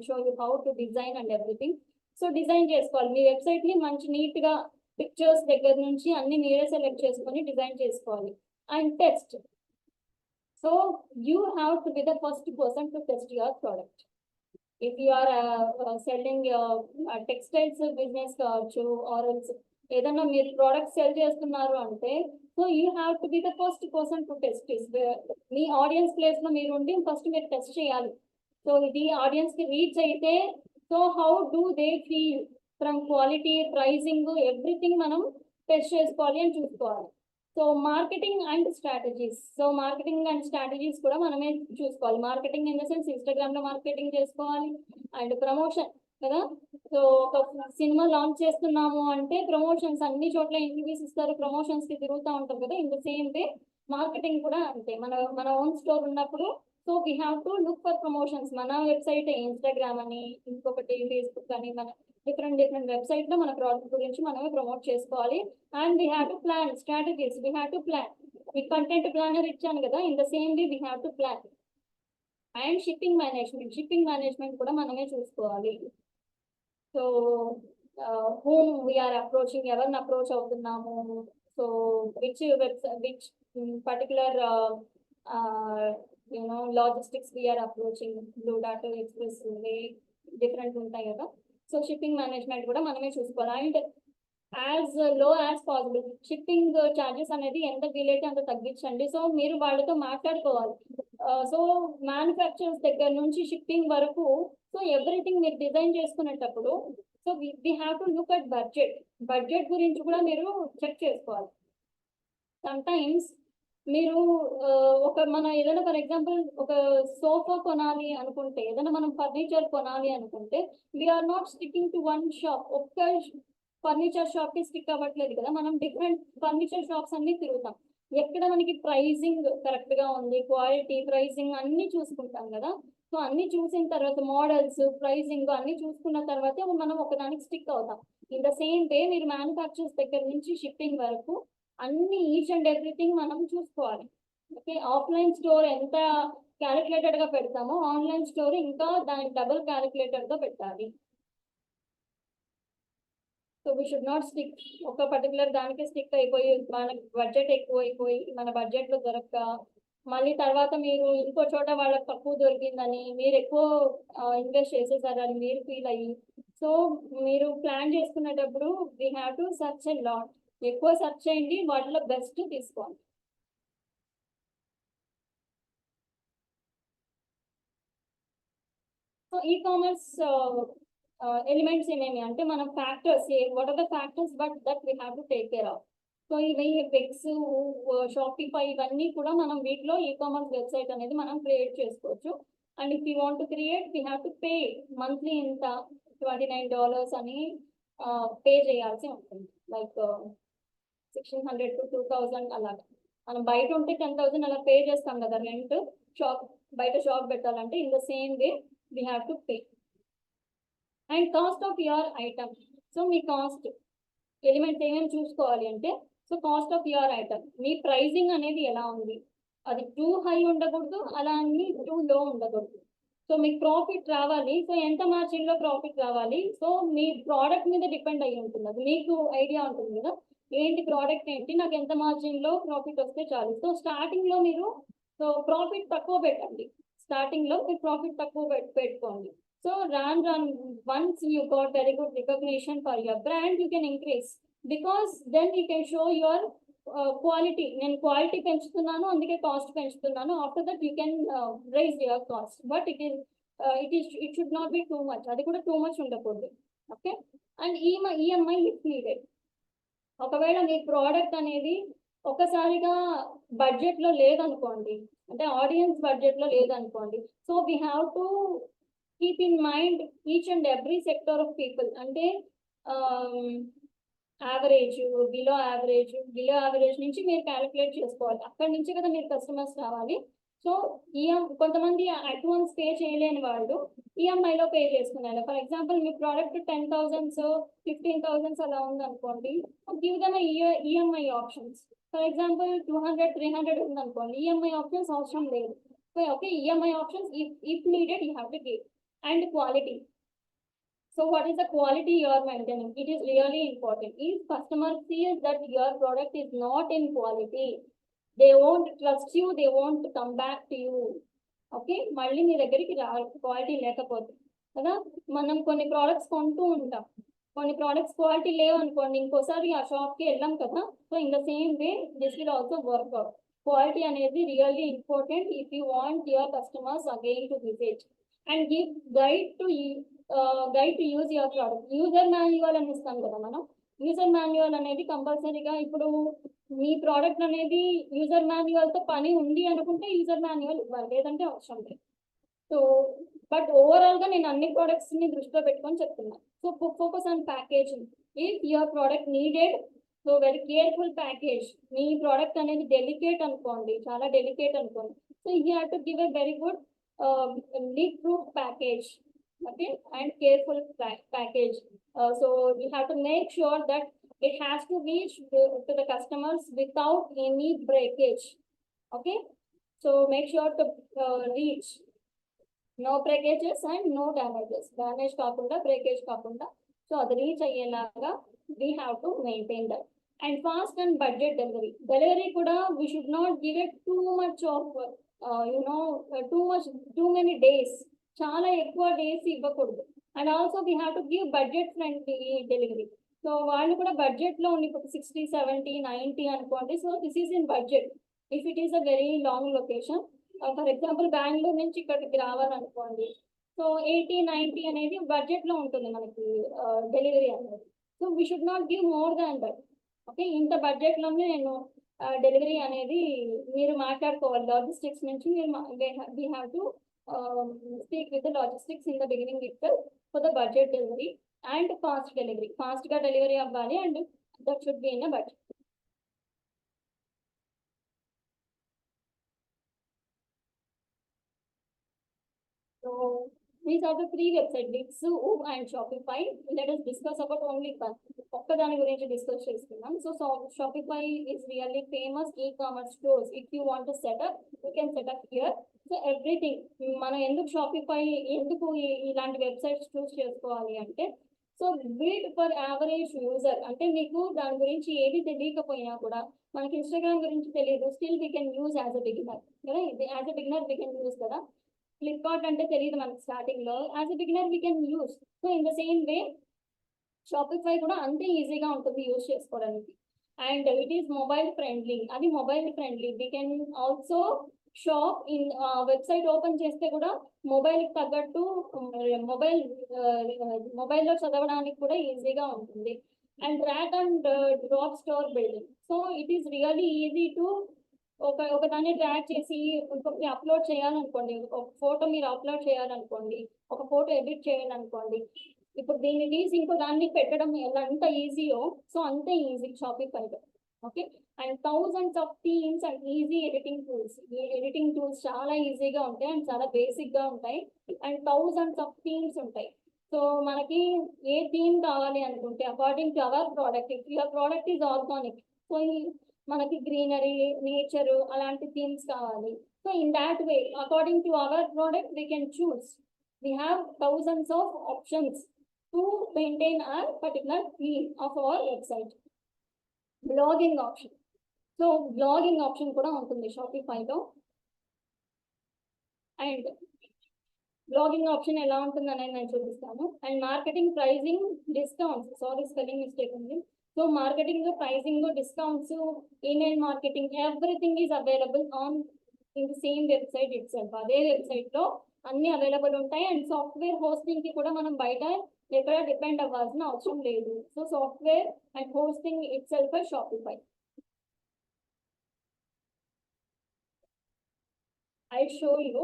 show you how to design and everything. So design చేసుకోవాలి. మీ వెబ్సైట్ ని మంచి నీట్ గా పిక్చర్స్ దగ్గర నుంచి అన్ని మీరే సెలెక్ట్ చేసుకొని డిజైన్ చేసుకోవాలి. And test. So you have to be the first person to test your product. If you are selling textiles business కావచ్చు, ఆర్ ఏదన్నా మీరు ప్రోడక్ట్ సెల్ చేస్తున్నారు అంటే, so you have to be the first person to test this. మీ audience place లో మీరు ఉండి first మీరు టెస్ట్ చేయాలి. సో ఇది ఆడియన్స్ కి రీచ్ అయితే, so how do they feel from quality, pricing, everything మనం టెస్ట్ చేసుకోవాలి అని చూసుకోవాలి. So marketing and strategies. So marketing and strategies కూడా మనమే చూసుకోవాలి. Marketing in the sense Instagram లో మార్కెటింగ్ చేసుకోవాలి అండ్ ప్రమోషన్ కదా. సో ఒక సినిమా లాంచ్ చేస్తున్నాము అంటే ప్రమోషన్స్ అన్ని చోట్ల ఇంటర్వ్యూస్ ఇస్తారు, ప్రమోషన్స్ కి తిరుగుతూ ఉంటారు కదా. In the same way marketing కూడా అంతే. మన ఓన్ స్టోర్ ఉన్నప్పుడు so we have to look for promotions. మన వెబ్సైట్ ఇన్స్టాగ్రామ్ అని, ఇంకొకటి ఫేస్బుక్ అని, మన డిఫరెంట్ వెబ్సైట్ లో మన ప్రోడక్ట్ గురించి మనమే ప్రమోట్ చేసుకోవాలి. And we have to plan strategies, we have to plan. మీకు కంటెంట్ ప్లానర్ ఇచ్చాను కదా, in the same way we have to plan. And shipping management కూడా మనమే చూసుకోవాలి. సో హోమ్ వీఆర్ అప్రోచింగ్, ఎవరిని అప్రోచ్ అవుతున్నాము, so which particular logistics we are approaching, blue డాటో express different ఉంటాయి కదా. సో షిప్పింగ్ మేనేజ్మెంట్ కూడా మనమే చూసుకోవాలి. And as low as possible shipping charges అనేది ఎంత వీలైతే అంత తగ్గించండి. సో మీరు వాళ్ళతో మాట్లాడుకోవాలి. సో మ్యానుఫ్యాక్చరర్స్ దగ్గర నుంచి షిప్పింగ్ వరకు, సో ఎవ్రీథింగ్ మీరు డిజైన్ చేసుకునేటప్పుడు so we have to look at budget గురించి కూడా మీరు చెక్ చేసుకోవాలి. సమ్టైమ్స్ మీరు మన ఏదైనా ఫర్ ఎగ్జాంపుల్ ఒక సోఫా కొనాలి అనుకుంటే, ఏదైనా మనం ఫర్నిచర్ కొనాలి అనుకుంటే we are not sticking to one shop. ఒక్క ఫర్నిచర్ షాప్ కి స్టిక్ అవ్వట్లేదు కదా, మనం డిఫరెంట్ ఫర్నిచర్ షాప్స్ అన్ని తిరుగుతాం. ఎక్కడ మనకి ప్రైజింగ్ కరెక్ట్ గా ఉంది, క్వాలిటీ, ప్రైజింగ్ అన్ని చూసుకుంటాం కదా. సో అన్ని చూసిన తర్వాత మోడల్స్, ప్రైజింగ్ అన్ని చూసుకున్న తర్వాతే మనం ఒకదానికి స్టిక్ అవుతాం. ఇన్ ద సేమ్ వే మీరు మ్యానుఫ్యాక్చర్స్ దగ్గర నుంచి షిప్పింగ్ వరకు అన్ని ఈచ్ అండ్ ఎవ్రీథింగ్ మనం చూసుకోవాలి. ఓకే, ఆఫ్లైన్ స్టోర్ ఎంత క్యాలిక్యులేటెడ్ గా పెడతామో ఆన్లైన్ స్టోర్ ఇంకా దానికి డబుల్ క్యాలిక్యులేటెడ్ గా పెట్టాలి. So we should not stick ఒక పర్టికులర్ దానికి స్టిక్ అయిపోయి మన బడ్జెట్ ఎక్కువ అయిపోయి మన బడ్జెట్ లో దొరక్క మళ్ళీ తర్వాత మీరు ఇంకో చోట వాళ్ళకి తక్కువ దొరికిందని మీరు ఎక్కువ ఇన్వెస్ట్ చేసేసారని మీరు ఫీల్ అయ్యి, సో మీరు ప్లాన్ చేసుకునేటప్పుడు we have to search and lot. ఎక్కువ సర్చ్ చేయండి, వాటిలో బెస్ట్ తీసుకోండి. సో ఈ కామర్స్ ఎలిమెంట్స్ ఏమేమి అంటే మనం factors, what are the factors but that we have to take care of. So ఇవి విక్స్, షాపిఫై ఇవన్నీ కూడా మనం వీటిలో ఈ కామర్స్ వెబ్సైట్ అనేది మనం క్రియేట్ చేసుకోవచ్చు. And if you want to create we have to pay monthly ఇంత $29 అని పే చేయాల్సి ఉంటుంది. లైక్ 1600 to 2000 అలాగా. మనం బయట ఉంటే 10,000 అలా పే చేస్తాం కదా రెంట్, బయట షాప్ పెట్టాలంటే. In the same way we have to pay. And cost of your item. So మీ కాస్ట్ ఎలిమెంట్స్ ఏమేమి చూసుకోవాలి అంటే, so cost of your item, మీ ప్రైజింగ్ అనేది ఎలా ఉంది, అది టూ హై ఉండకూడదు, అలా అని టూ లో ఉండకూడదు. సో మీకు ప్రాఫిట్ రావాలి, సో ఎంత మార్జిన్ లో ప్రాఫిట్ రావాలి, సో మీ ప్రోడక్ట్ మీద డిపెండ్ అయ్యి ఉంటుంది. అది మీకు ఐడియా ఉంటుంది కదా, ఏంటి ప్రోడక్ట్ ఏంటి, నాకు ఎంత మార్జిన్ లో ప్రాఫిట్ వస్తే చాలు. సో స్టార్టింగ్ లో మీరు సో ప్రాఫిట్ తక్కువ పెట్టండి, స్టార్టింగ్ లో మీరు ప్రాఫిట్ తక్కువ పెట్టుకోండి. So once you got very good recognition for your brand, you can increase, because then you can show your quality. నేను క్వాలిటీ పెంచుతున్నాను అందుకే కాస్ట్ పెంచుతున్నాను. After that you can rise your cost, but it should not be too much. అది కూడా too much ఉండకూడదు. Okay, and EMI if needed. ఒకవేళ మీ product అనేది ఒకసారిగా బడ్జెట్ లో లేదనుకోండి, అంటే ఆడియన్స్ బడ్జెట్ లో లేదనుకోండి, so we have to keep in mind each and every sector of people. అంటే యావరేజ్, బిలో యావరేజ్ నుంచి మీరు క్యాలిక్యులేట్ చేసుకోవాలి. అక్కడి నుంచి కదా మీరు కస్టమర్స్ రావాలి. సో కొంతమంది అడ్వాన్స్ పే చేయలేని వాళ్ళు ఈఎంఐలో పే చేసుకున్నారు. ఫర్ ఎగ్జాంపుల్ మీ ప్రోడక్ట్ 10,000 15,000 అలా ఉందనుకోండి, give them EMI options. For example 200 300 ఉందనుకోండి, ఈఎంఐ ఆప్షన్స్ అవసరం లేదు. Okay, EMI options if needed you have to give. And quality. So what is the quality you are maintaining? It is really important. If customer feels that your product is not in quality, they won't trust you, they won't come back to you. Okay, మళ్ళీ మీ దగ్గరికి quality లేకపోతే కదా. మనం కొన్ని products కొంటూ ఉంటాం, కొన్ని products quality లేవు అనుకోండి, ఇంకోసారి ఆ షాప్కి వెళ్ళాం కదా. So in the same way this will also work out. Quality అనేది really important if you want your customers again to visit. And give guide to use your product. User manual అని ఇస్తాం కదా మనం. యూజర్ మాన్యువల్ అనేది కంపల్సరీగా, ఇప్పుడు మీ product అనేది యూజర్ మాన్యువల్ తో పని ఉంది అనుకుంటే యూజర్ మాన్యువల్ ఇవ్వాలి, లేదంటే అవసరం లేదు. సో బట్ ఓవరాల్ గా నేను అన్ని ప్రోడక్ట్స్ ని దృష్టిలో పెట్టుకొని చెప్తున్నాను. So focus on packaging. If your product needed, so very careful package. Me product అనేది డెలికేట్ అనుకోండి, చాలా డెలికేట్ అనుకోండి, so you have to give a very good leak proof package. okay, and careful package. So you have to make sure that it has to reach to the customers without any breakage. Okay, so make sure to reach no breakages and no damages. Damage కాకుండా breakage కాకుండా, so అది reach అయ్యేలాగా we have to maintain that. And fast and budget delivery కూడా we should not give it too much of too many days. చాలా ఎక్కువ days ఇవ్వకూడదు. And also we have to give budget friendly delivery. So వాళ్ళు కూడా budget లో ఉండి ఇప్పుడు 60, 70, 90 అనుకోండి. So this is in budget. If it is a very long location, for example Bengaluru నుంచి ఇక్కడికి రావాలనుకోండి, సో 80, 90 అనేది బడ్జెట్ లో ఉంటుంది మనకి డెలివరీ అనేది. So we should not give more than that. Okay, ఇంత బడ్జెట్ లోనే నేను డెలివరీ అనేది మీరు మాట్లాడుకోవాలి. లాజిస్టిక్స్ నుంచి we have to speak with the logistics in the beginning itself for the budget delivery and fast delivery. Fast ga delivery avvali and that should be in a budget. So these are the three websites, Bitsu and Shopify. Let us discuss about only one. ఒక్కదాని గురించి discuss చేసుకున్నాం. So Shopify is really famous e-commerce stores. If you want to set up, you can set up here. So everything మనం ఎందుకు Shopify, ఎందుకు ఇలాంటి websites చూస్ చేసుకోవాలి అంటే, so build for average user. అంటే మీకు దాని గురించి ఏది తెలియకపోయినా కూడా, మనకి ఇన్స్టాగ్రామ్ గురించి తెలియదు, still we can use as a beginner కదా. As a beginner we can use కదా. ఫ్లిప్కార్ట్ అంటే తెలియదు మనకి స్టార్టింగ్ లో, as a beginner we can use. So in the same way Shopify కూడా అంతే ఈజీగా ఉంటుంది యూజ్ చేసుకోవడానికి. And it is mobile friendly. అది mobile friendly. We can also shop in website open చేస్తే కూడా మొబైల్ తగ్గట్టు మొబైల్లో చదవడానికి కూడా ఈజీగా ఉంటుంది. And drag and drop store building. So it is really easy to ఒక దాన్ని డ్రాగ్ చేసి ఇంకొకటి అప్లోడ్ చేయాలనుకోండి, ఒక ఫోటో మీరు అప్లోడ్ చేయాలనుకోండి, ఒక ఫోటో ఎడిట్ చేయాలనుకోండి, ఇప్పుడు దీన్ని తీసి ఇంకో దాన్ని పెట్టడం ఎంత ఈజీయో, సో అంతే ఈజీ షాపిఫైలో. Okay, and thousands of themes and easy editing tools. ఈ ఎడిటింగ్ టూల్స్ చాలా ఈజీగా ఉంటాయి అండ్ చాలా బేసిక్ గా ఉంటాయి. అండ్ థౌజండ్స్ ఆఫ్ థీమ్స్ ఉంటాయి. సో మనకి ఏ థీమ్ కావాలి అనుకుంటే, according to our product, if your product is organic, so మనకి గ్రీనరీ, నేచర్ అలాంటి థీమ్స్ కావాలి. So in that way, according to our product we can choose. We have thousands of options to maintain our particular theme of our website. Blogging option. So blogging option కూడా ఉంటుంది షాపిఫైలో. And blogging option ఎలా ఉంటుంది అనేది నేను చూపిస్తాను. And marketing, pricing, discounts. Sorry, spelling mistake ఉంది. So marketing, pricing, discounts, email marketing, everything is available on in the same website itself. అదే website లో అన్ని అవైలబుల్ ఉంటాయి. అండ్ సాఫ్ట్వేర్ హోస్టింగ్ కి కూడా మనం బయట ఎక్కడ డిపెండ్ అవ్వాల్సిన అవసరం లేదు. So software and hosting it self Shopify. I show you.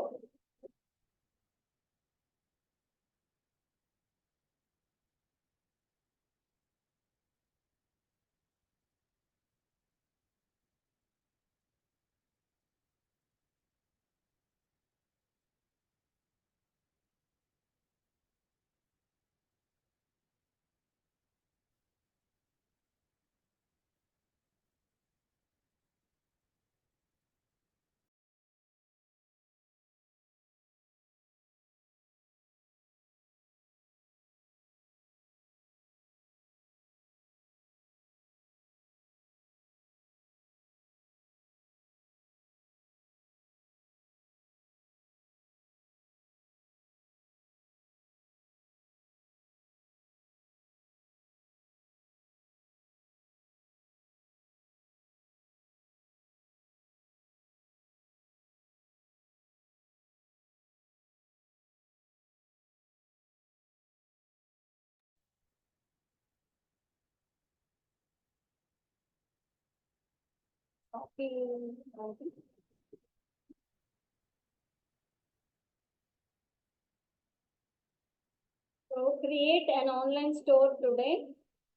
So create an online store today,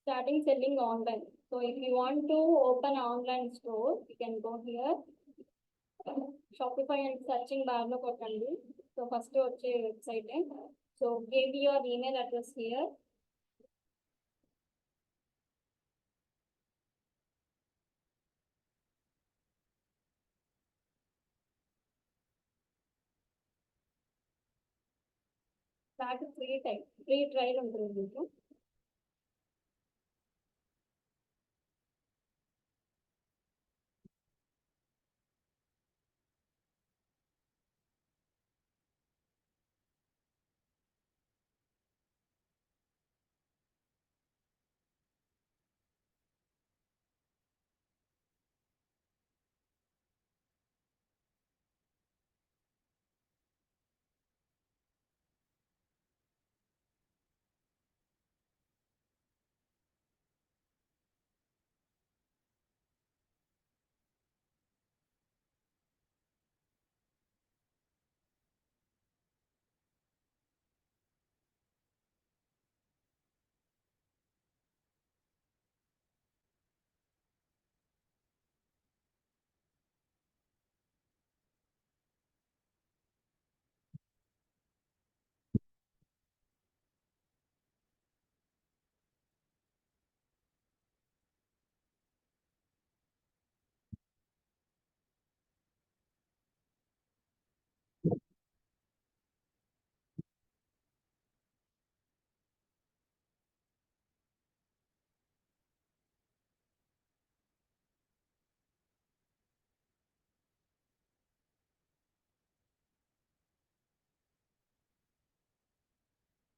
starting selling online. So if you want to open an online store, you can go here, Shopify and searching bar lo kottandi. So first వచ్చే website. So give your email address here. Start free trial ఉంటుంది మీకు.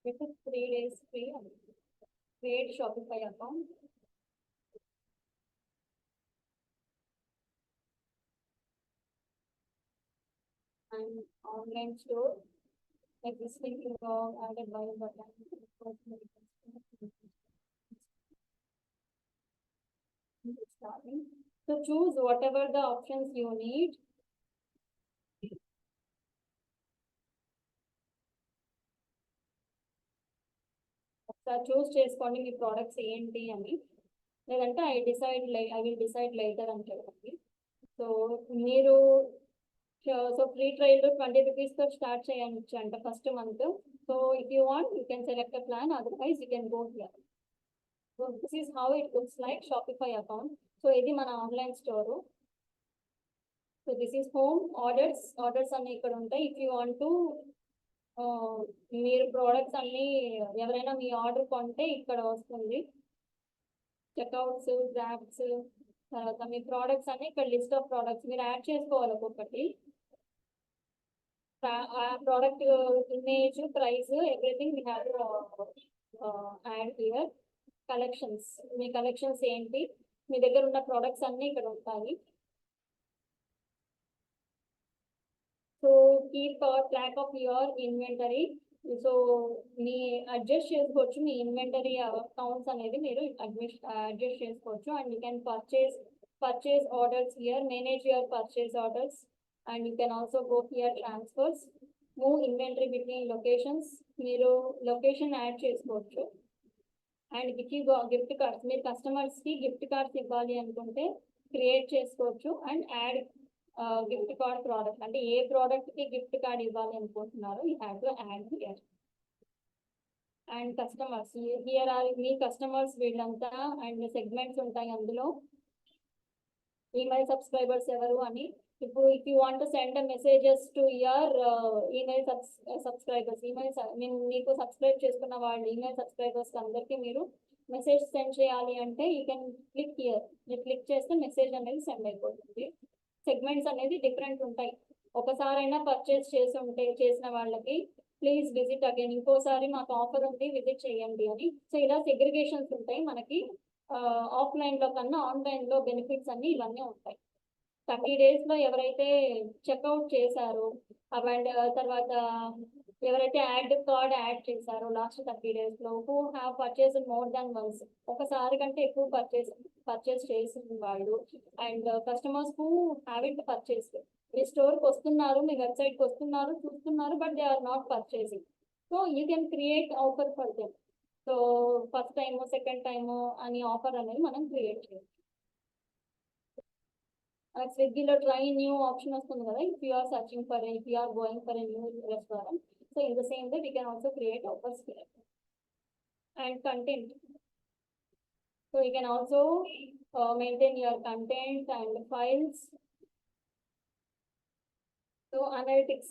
It is 3 days free. Create Shopify account. And online store. Existing added by button. So choose whatever the options you need. చూస్ చేసుకోండి మీ products ఏంటి అని, లేదంటే I will decide later అని చెప్పండి. So మీరు free trial 20 రూపీస్తో start చేయొచ్చు అంట first month. So if you want you can select a plan, otherwise you can go here. So this is how it looks like Shopify account. So ఇది మన online store. So this is home. Orders అన్ని ఇక్కడ ఉంటాయి. If you want to మీరు products అన్ని ఎవరైనా మీ order కొంటే ఇక్కడ వస్తుంది. చెక్అవుట్స్, గ్రాఫ్స్, తర్వాత మీ ప్రోడక్ట్స్ అన్ని ఇక్కడ లిస్ట్ ఆఫ్ ప్రోడక్ట్స్ మీరు యాడ్ చేసుకోవాలి ఒక్కొక్కటి. Product image, price, everything we have add here. Collections, me collections ఏంటి, మీ దగ్గర ఉన్న ప్రోడక్ట్స్ అన్ని ఇక్కడ ఉంటాయి. So keep track of your inventory. So me adjust చేసుకోవచ్చు, మీ ఇన్వెంటరీ కౌంట్స్ అనేది మీరు అడ్జస్ట్ చేసుకోవచ్చు. And you can purchase orders here, manage your purchase orders. And you can also go here transfers, move inventory between locations. మీరు location add చేసుకోవచ్చు. And gift cards, మీరు కస్టమర్స్కి gift cards ఇవ్వాలి అనుకుంటే create చేసుకోవచ్చు. And add gift card product, అంటే ఏ ప్రోడక్ట్కి గిఫ్ట్ కార్డ్ ఇవ్వాలి అనుకుంటున్నారో you have to add here. And customers, here are మీ కస్టమర్స్ వీళ్ళంతా. అండ్ సెగ్మెంట్స్ ఉంటాయి అందులో, ఈమెయిల్ సబ్స్క్రైబర్స్ ఎవరు అని. ఇప్పుడు if you want to send messages to your email subscribers, మీకు సబ్స్క్రైబ్ చేసుకున్న వాళ్ళు ఈమెయిల్ సబ్స్క్రైబర్స్ అందరికీ మీరు మెసేజ్ సెండ్ చేయాలి అంటే యూ కెన్ క్లిక్ హియర్. మీరు క్లిక్ చేస్తే మెసేజ్ అనేది సెండ్ అయిపోతుంది. సెగ్మెంట్స్ అనేది డిఫరెంట్ ఉంటాయి. ఒకసారైనా పర్చేస్ చేసిన వాళ్ళకి ప్లీజ్ విజిట్ అగైన్, ఇంకోసారి మాకు ఆఫర్ ఉంది విజిట్ చేయండి అని. సో ఇలా సెగ్రిగేషన్స్ ఉంటాయి మనకి. ఆఫ్లైన్లో కన్నా ఆన్లైన్లో బెనిఫిట్స్ అన్ని ఇవన్నీ ఉంటాయి. 30 daysలో ఎవరైతే చెక్అవుట్ చేశారో అండ్ తర్వాత ఎవరైతే కార్డ్ యాడ్ చేశారో లాస్ట్ 30 daysలో, who have purchase more than once, ఒకసారి కంటే ఎక్కువ పర్చేస్ చేసిన వాళ్ళు, and customers who have it purchase, మీ స్టోర్కి వస్తున్నారు, మీ వెబ్సైట్కి వస్తున్నారు, చూస్తున్నారు, but they are not purchasing. So you can create offer for them. So first time, second time అని ఆఫర్ అనేది మనం క్రియేట్ చేయాలి. స్విగ్గీలో ట్రై న్యూ ఆప్షన్ వస్తుంది కదా, if you are going for a new restaurant. So in the same way, we can also create offers here. And content. So you can also maintain your content and files. So analytics.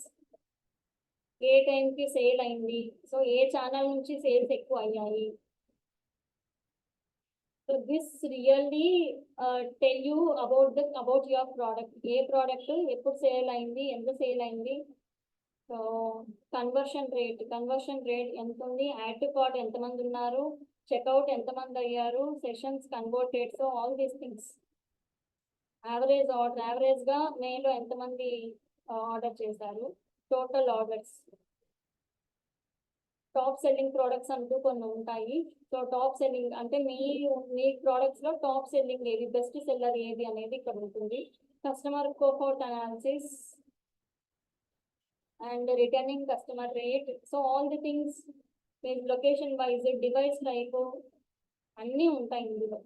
ఏ టైంకి sale అయింది, so ఏ channel నుంచి sales ఎక్కువ అయ్యాయి. So this really tell you about your product. A product ఎప్పుడు sale అయింది, ఎంత sale అయింది. So conversion rate ఎంత ఉంది, యాడ్ టు కార్ట్ ఎంతమంది ఉన్నారు, చెక్అవుట్ ఎంతమంది అయ్యారు, sessions converted. So all these things. యావరేజ్గా మేలో ఎంతమంది ఆర్డర్ చేశారు, total orders. Top selling products అంటూ కొన్ని ఉంటాయి. సో టాప్ సెల్లింగ్ అంటే మీ ప్రోడక్ట్స్ లో టాప్ సెల్లింగ్ ఏది, బెస్ట్ సెల్లర్ ఏది అనేది ఇక్కడ ఉంటుంది. Customer cohort analysis and returning customer rate. So all the things, location wise, device type అన్నీ ఉంటాయి ఇందులో.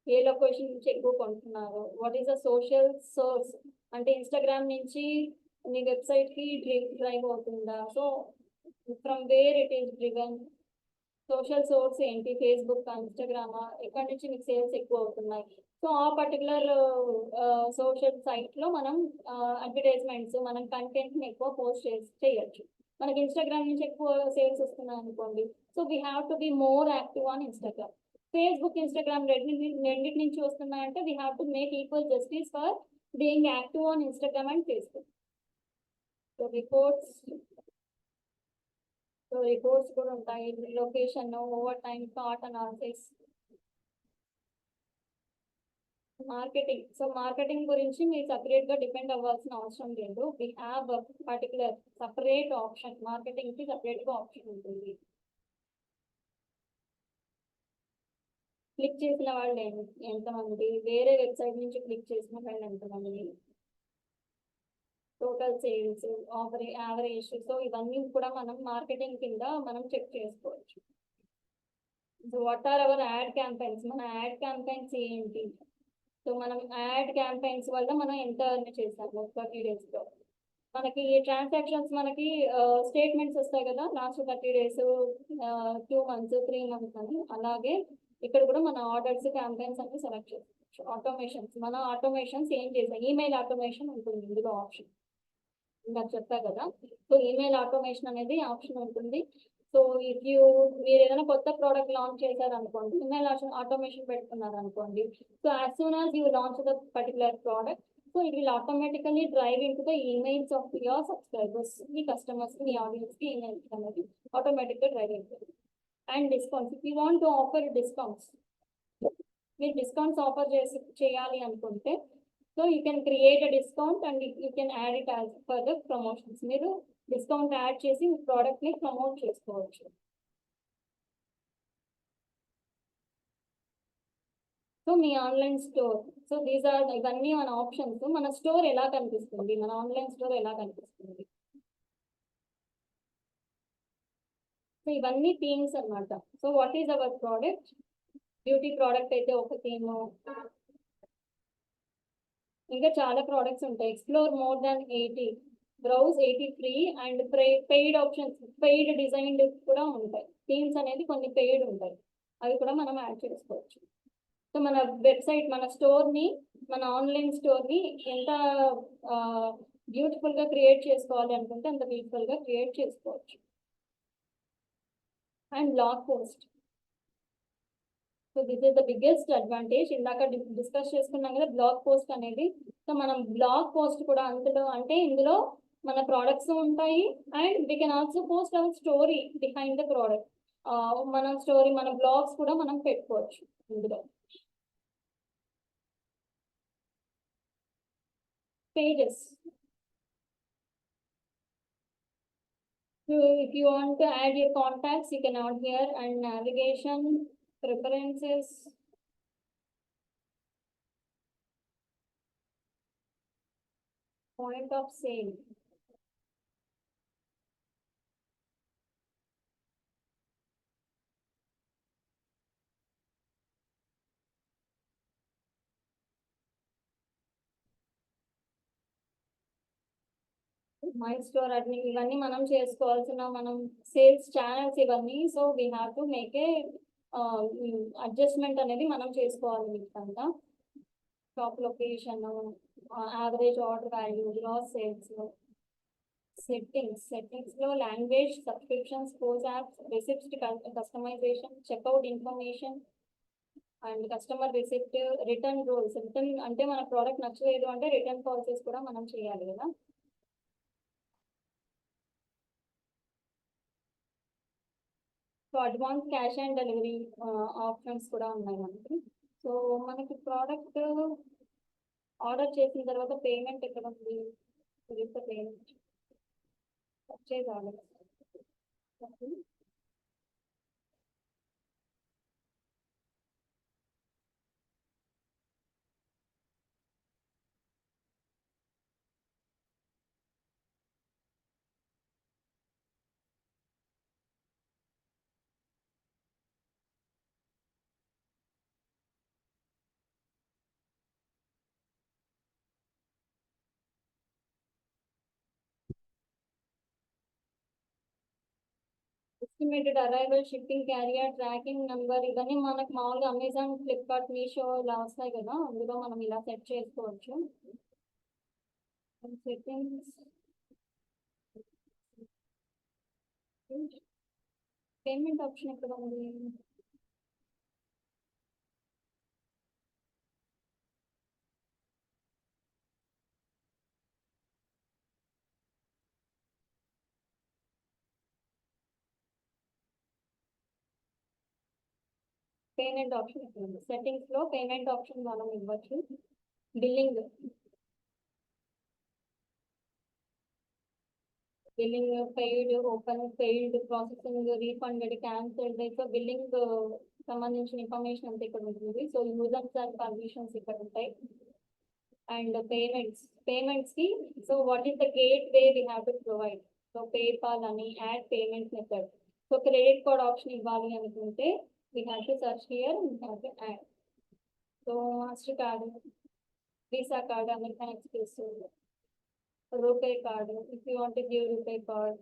ఏ లొకేషన్ నుంచి ఎక్కువ కొంటున్నారు, what is the social source, అంటే ఇన్స్టాగ్రామ్ నుంచి మీ వెబ్సైట్ కి డ్రైవ్ అవుతుందా, so from where it is driven. Social source ఏంటి, ఫేస్బుక్, ఇన్స్టాగ్రామ్, ఎక్కడి నుంచి మీకు సేల్స్ ఎక్కువ అవుతున్నాయి. సో ఆ పర్టికులర్ సోషల్ సైట్ లో మనం అడ్వర్టైజ్మెంట్స్, మనం కంటెంట్ ని ఎక్కువ పోస్ట్ చేయొచ్చు. మనకి ఇన్స్టాగ్రామ్ నుంచి ఎక్కువ సేల్స్ వస్తున్నాయి అనుకోండి, so we have to be more active on Instagram. Facebook, Instagram రెండింటి నుంచి వస్తున్నాయంటే we have to make equal justice for being active on Instagram and Facebook. So reports కూడా ఉంటాయి. Location, over time, cart analysis. Marketing. So marketing గురించి మీరు separate గా depend అవ్వాల్సిన అవసరం లేదు. We have particular separate option, marketing కి separate గా ఆప్షన్ ఉంటుంది. క్లిక్ చేసిన వాళ్ళు ఎంతమంది, వేరే వెబ్సైట్ నుంచి క్లిక్ చేసిన వాళ్ళు ఎంతమంది, టోటల్ సేల్స్, యావరేజ్. సో ఇవన్నీ కూడా మనం మార్కెటింగ్ కింద మనం చెక్ చేసుకోవచ్చు. So what are our ad campaigns, మన యాడ్ క్యాంపెయిన్స్ ఏంటి. సో మనం యాడ్ క్యాంపెయిన్స్ వల్ల మనం ఎంత ఎర్న్ చేసాము 30 days లో. మనకి ట్రాన్సాక్షన్స్, మనకి స్టేట్మెంట్స్ వస్తాయి కదా లాస్ట్ 30 days, 2 months, 3 months అని. అలాగే ఇక్కడ కూడా మన ఆర్డర్స్, క్యాంపెయిన్స్ అన్ని సెలెక్ట్ చేసుకోవచ్చు. ఆటోమేషన్స్, మన ఆటోమేషన్స్ ఏం చేసాం, ఈమెయిల్ ఆటోమేషన్ ఉంటుంది ఇందులో ఆప్షన్, ఇందాక చెప్పా కదా. సో ఈమెయిల్ ఆటోమేషన్ అనేది ఆప్షన్ ఉంటుంది. సో మీరు ఏదైనా కొత్త ప్రోడక్ట్ లాంచ్ చేశారు అనుకోండి, ఈమెయిల్ ఆటోమేషన్ పెట్టుకున్నారు అనుకోండి, so as soon as you launch the particular product, so it will automatically drive in to the emails of your subscribers. Me customers, me audience కి emails అనేది automatic గా drive అవుతుంది. And discounts, if you want to offer discounts, మీరు discounts offer చేయాలి అనుకుంటే, so you can create a discount and you can add it as for the promotions. మీరు discount add చేసి మీ product ని promote చేసుకోవచ్చు. So మీ online store. So ఇవన్నీ మన options. మన స్టోర్ ఎలా కనిపిస్తుంది, మన ఆన్లైన్ స్టోర్ ఎలా కనిపిస్తుంది. సో ఇవన్నీ థీమ్స్ అన్నమాట. So what is our product. Beauty product అయితే ఒక థీమ్, ఇంకా చాలా ప్రోడక్ట్స్ ఉంటాయి. Explore more than 80, browse 80 free, and paid options, paid designed కూడా ఉంటాయి. థీమ్స్ అనేది కొన్ని పెయిడ్ ఉంటాయి, అవి కూడా మనం యాడ్ చేసుకోవచ్చు. సో మన వెబ్సైట్, మన స్టోర్ ని, మన ఆన్లైన్ స్టోర్ ని ఎంత బ్యూటిఫుల్ గా క్రియేట్ చేసుకోవాలి అనుకుంటే అంత బ్యూటిఫుల్ గా క్రియేట్ చేసుకోవచ్చు. And blog post. So this is the biggest advantage. ఇందాక డిస్కస్ చేసుకున్నాం కదా బ్లాగ్ పోస్ట్ అనేది. సో మనం బ్లాగ్ పోస్ట్ కూడా ఇందులో మన ప్రోడక్ట్స్ ఉంటాయి, and we can also post our story behind the product. మన స్టోరీ, మన బ్లాగ్స్ కూడా మనం పెట్టుకోవచ్చు ఇందులో. pages. So if you want to add your contacts, you can add here, and navigation, preferences, point of sale. My store అన్ని ఇవన్నీ మనం చేసుకోవాల్సిన మనం సేల్స్ ఛానల్స్ ఇవన్నీ. So we have to make a adjustment అనేది మనం చేసుకోవాలి వీటికంతా. Shop location, average order value, gross sales, settings లో language, subscriptions, post apps, receipts, customization, checkout information and customer receipt, return rules. Return అంటే మన product నచ్చలేదు అంటే రిటర్న్ పాలసీస్ కూడా మనం చేయాలి కదా. So advance cash on delivery options కూడా ఉన్నాయి మనకి. సో మనకి ప్రోడక్ట్ ఆర్డర్ చేసిన తర్వాత పేమెంట్ ఎక్కడ ఉంది? Payment purchase order. Estimated arrival, shipping carrier, tracking number, ఇవన్నీ మనకు మామూలుగా అమెజాన్, ఫ్లిప్కార్ట్, మీషో ఇలా వస్తాయి కదా, అందులో మనం ఇలా సెట్ చేసుకోవచ్చు. సెట్టింగ్స్, పేమెంట్ ఆప్షన్ ఎక్కడ ఉంది? పేమెంట్ ఆప్షన్ ఎక్కడ ఉంది? సెట్టింగ్స్ లో పేమెంట్ ఆప్షన్ మనం ఇవ్వచ్చు. Billing, paid, open, paid, processing, refunded, cancelled. So billing సంబంధించిన ఇన్ఫర్మేషన్ అంతా ఇక్కడ ఉంటుంది. సో యూజర్స్ అండ్ పర్మిషన్స్ ఇక్కడ ఉంటాయి. అండ్ పేమెంట్స్ కి so what is the gateway we have to provide? So PayPal అని, add payment method. So credit card option ఇవ్వాలి అనుకుంటే we have to search here, we have to add. So Mastercard, Visa card, American Express, RuPay card, if you want give RuPay card.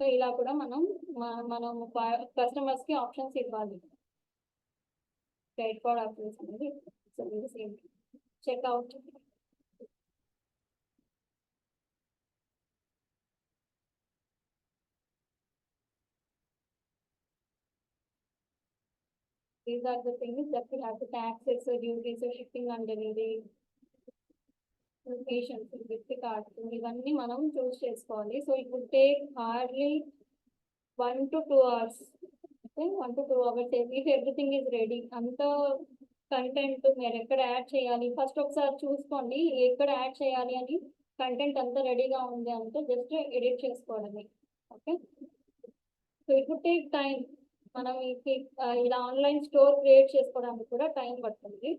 So ఇలా కూడా మనం customers కి options ఇవ్వాలి. Credit card options అనేది. So same checkout, these are the things that we have to taxes, duties, shipping and delivery, locations, gift cards, ఇవన్నీ మనం choose చేసుకోవాలి. So it would take hardly 1 to 2 hours. Okay, 1 to 2 hours if everything is ready. అంత content మీరు ఎక్కడ add చేయాలి first ఒకసారి చూసుకోండి, ఎక్కడ యాడ్ చేయాలి అని. కంటెంట్ అంతా రెడీగా ఉంది అంటే జస్ట్ ఎడిట్ చేసుకోవడమే. Okay, so it would take time. మనం ఇలా ఆన్లైన్ స్టోర్ క్రియేట్ చేసుకోవడానికి కూడా టైం పడుతుంది.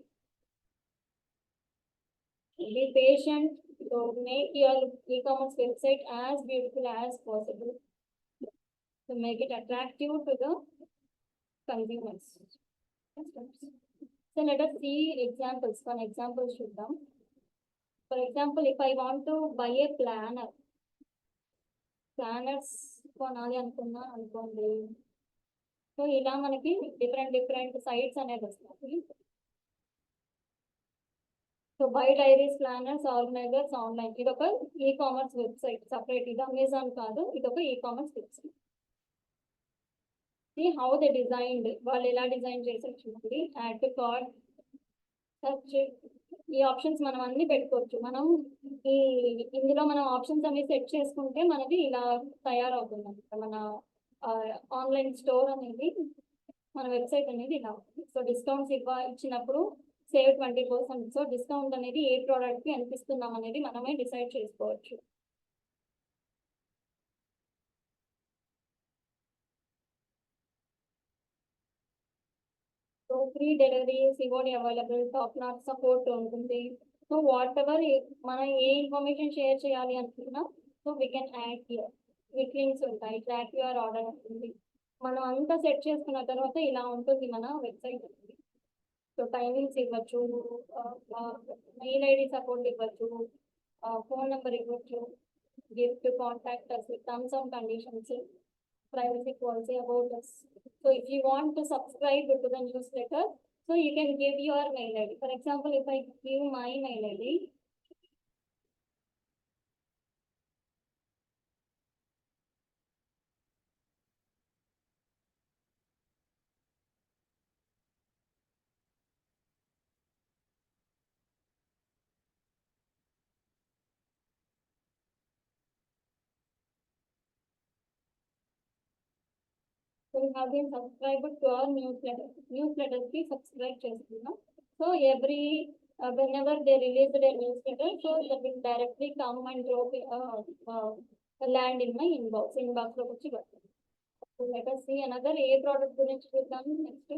Be patient to make your e-commerce website as beautiful as possible, to make it attractive to the consumers. So let us see examples. One example should come. For example, if I want to buy a planners కొనాలి అనుకోండి. So ఇలా మనకి different sites అనేది వస్తాయి. So buy diaries, planners, organizers online. ఇది ఒక e-commerce website separate. ఇది Amazon కాదు, ఇది ఒక e-commerce website. How they designed, వాళ్ళు ఎలా డిజైన్ చేసి చూడండి. యాడ్ టు కార్ట్, సర్చ్, ఈ ఆప్షన్స్ మనం అన్ని పెట్టుకోవచ్చు. మనం ఇందులో మనం ఆప్షన్స్ అన్ని సెట్ చేసుకుంటే మనది ఇలా తయారవుతుంది అనమాట. మన ఆన్లైన్ స్టోర్ అనేది, మన వెబ్సైట్ అనేది ఇలా. సో డిస్కౌంట్స్ ఇచ్చినప్పుడు సేవ్ 20%. సో డిస్కౌంట్ అనేది ఏ ప్రోడక్ట్ కి అనిపిస్తున్నాం అనేది మనమే డిసైడ్ చేసుకోవచ్చు. So free delivery, COD available, top notch support ఉంటుంది. సో వాట్ ఎవర్ మనం ఏ ఇన్ఫర్మేషన్ షేర్ చేయాలి అనుకున్నా so we can add here. Quick links ఉంటాయి, ట్రాక్ యువర్ ఆర్డర్ ఉంటుంది. మనం అంతా సెట్ చేసుకున్న తర్వాత ఇలా ఉంటుంది మన వెబ్సైట్ ఉంటుంది. సో టైమింగ్స్ ఇవ్వచ్చు, మెయిల్ ఐడి సపోర్ట్ ఇవ్వచ్చు, ఫోన్ నెంబర్ ఇవ్వచ్చు. give to contact us with terms and conditions, privacy policy about us. So if you want to subscribe to the newsletter, so you can give your mail ID. For example, if I give my mail ID, so you have been subscribed to our newsletter. Newsletters ki subscribe చేస్తున్నాం. So every whenever they release their newsletter, so that will directly come and drop land in my inbox. Inbox లో వచ్చి పడుతుంది. So let us see another ఏ product గురించి చూద్దాం next.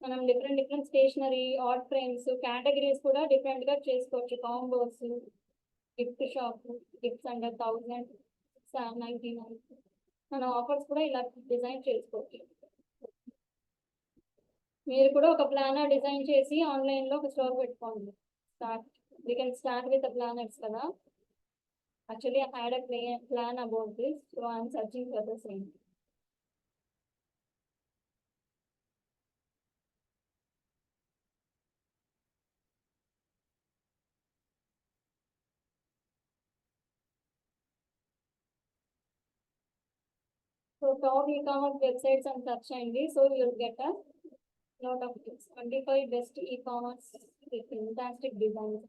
మనం different stationery, art frames, categories కూడా different గా చేసుకోవచ్చు. Combos, gift shop, gifts under 1000, 99. మన ఆఫర్స్ కూడా ఇలా డిజైన్ చేసుకోవచ్చు. మీరు కూడా ఒక ప్లానర్ డిజైన్ చేసి ఆన్లైన్ లో ఒక స్టోర్ పెట్టుకోండి. We can start with the planners కదా. Actually, I had a plan about this, so I am searching for the same. So top e-commerce websites and search చేయండి. So you'll get a lot of tips. 25 best e-commerce with fantastic designs.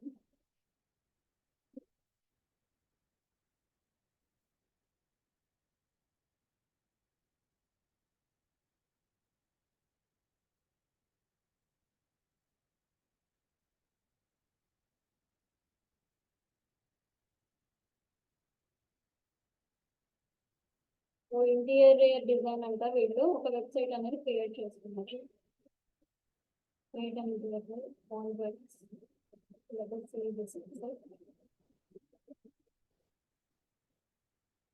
So interior design అంతా వీళ్ళు ఒక website అనేది create చేసుకున్నారు. Create and converts levels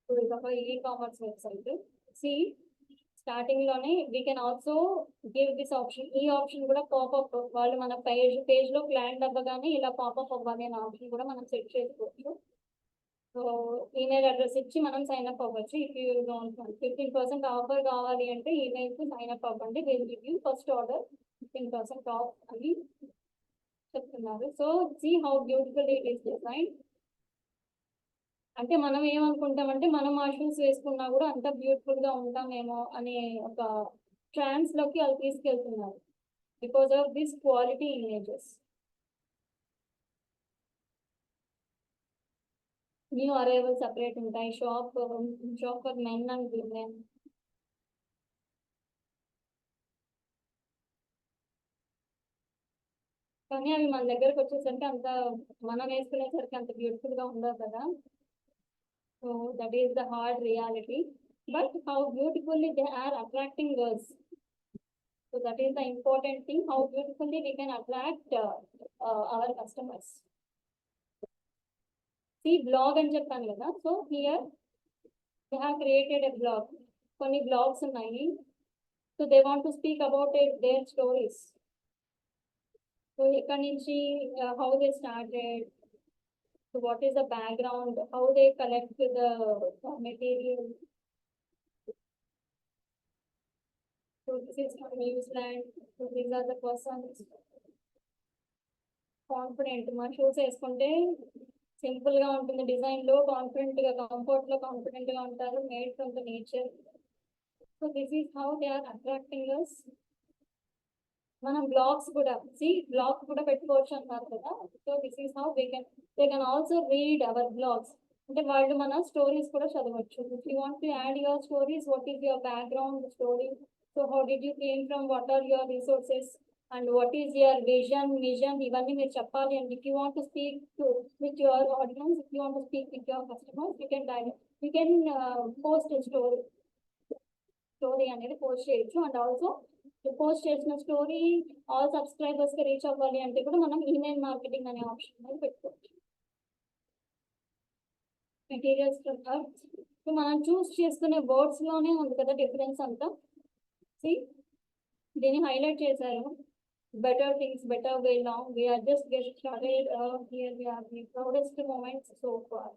ఇది ఒక e-commerce website. C starting లోనే we can also give this option. ఈ option కూడా పాపప్, వాళ్ళు మన పేజ్ లో క్లయింట్ అవ్వగానే ఇలా పాపప్ అవ్వాలి అనే ఆప్షన్ కూడా మనం సెట్ చేసుకోవచ్చు. సో ఈమెయిల్ అడ్రస్ ఇచ్చి మనం సైన్ అప్ అవ్వచ్చు. ఇఫ్ యూ డోంట్ 15% ఆఫర్ కావాలి అంటే ఈమెయిల్ కి సైన్ అప్ అవ్వండి. Will give you first order 15% off అని చెప్తున్నారు. So see how beautiful it is design. అంటే మనం ఏమనుకుంటామంటే మనం ఆ షూస్ వేసుకున్నా కూడా అంత బ్యూటిఫుల్ గా ఉంటామేమో అనే ఒక ట్రాన్స్ లోకి వాళ్ళు తీసుకెళ్తున్నారు because of this quality images. New arrival separate ఉంటాయి. Shop for men and women. కానీ అవి మన దగ్గరకు వచ్చేసరికి అంత మనం వేసుకునేసరికి అంత బ్యూటిఫుల్ గా ఉండవు కదా. So that is the hard reality. But how beautifully they are attracting girls. So that is the important thing. How beautifully we can attract our customers. See blog అని చెప్పాను కదా. So here they have created a blog. కొన్ని blogs ఉన్నాయి. So they want to speak about their stories. So ఎక్కడి నుంచి how they started, so what is the background, how they collect the material. So this is from New Zealand. So these are the persons. Confident, మా shoes వేసుకుంటే simple గా ఉంటుంది design లో, confident గా, comfort లో confident గా ఉంటారు. Made from the nature. So this is how they are attracting us. మనం బ్లాగ్స్ కూడా బ్లాగ్ కూడా పెట్టుకోవచ్చు అన్నారు కదా. So this is how they can also read our blogs. అంటే వాళ్ళు మన స్టోరీస్ కూడా చదవచ్చు. If you want to add your stories, what is your background story, so how did you came from, what are your resources and what is your vision, ఇవన్నీ మీరు చెప్పాలి. And if you want to speak with your audience, if you want to speak with your customers, you can post story అనేది post చేయొచ్చు. And also post చేసిన story all subscribers కి reach అవ్వాలి అంటే కూడా మనం ఈమెయిల్ మార్కెటింగ్ అనే option అనేది పెట్టుకోవచ్చు. మెటీరియల్స్ సో మనం చూస్ చేసుకునే వర్డ్స్ లోనే ఉంది కదా డిఫరెన్స్ అంతా. దీన్ని హైలైట్ చేశారు. better things, better way now. We are just getting started. Here we are the proudest moments so far.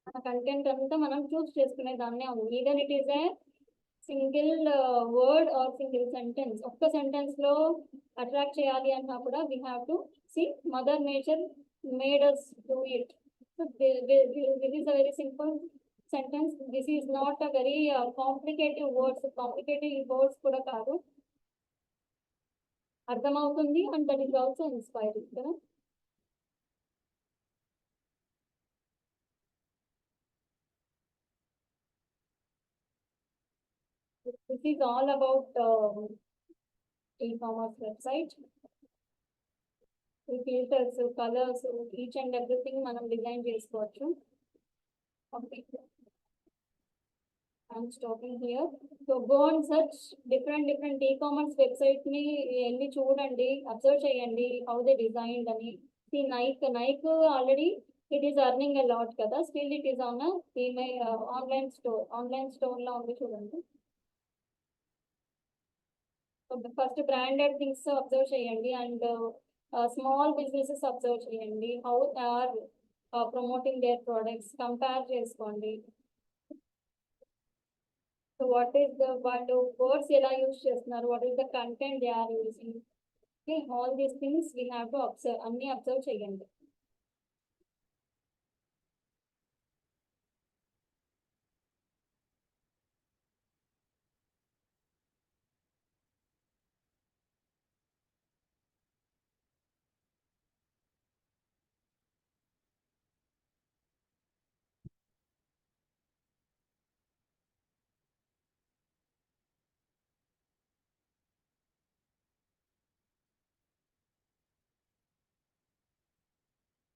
ఆ కంటెంట్ అంతా మనం చూస్ చేసుకునే దాన్నే ఉంది. Either it is a single word or single sentence. ఒక్క సెంటెన్స్ లో attract చేయాలి అన్నా కూడా we have to see mother nature made us do it. So this is a very simple sentence. This is not a very complicated words కూడా కాదు, అర్థమవుతుంది, and that is also inspiring కదా. This is all about e-commerce website. ఈ filters, colours, each and everything మనం design చేసుకోవచ్చు. Okay. I'm stopping here. So go and search different e-commerce website ని వెళ్ళి చూడండి, అబ్జర్వ్ చేయండి how they designed అని. See Nike already it is earning a lot కదా, still it is on a online store లో ఉంది చూడండి. So the first branded things observe చేయండి, అండ్ స్మాల్ బిజినెసెస్ అబ్జర్వ్ చేయండి, how they are promoting their products, compare చేసుకోండి. So what is the words ఎలా use చేస్తున్నారు, what is the content they are using. Okay, all these things we have to observe, అన్ని observe చేయండి.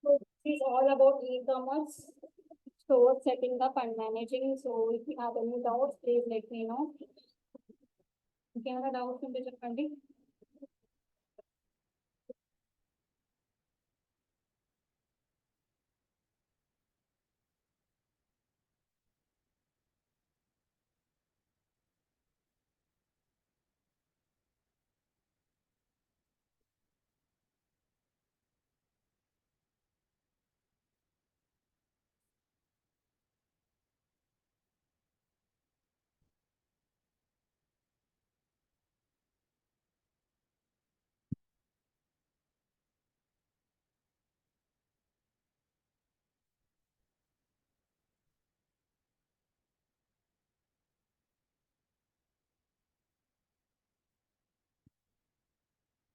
So this is all about e-commerce store setting up and managing. So if you have any doubts, please let me know. ఇంకేమైనా doubts ఉంటే చెప్పండి.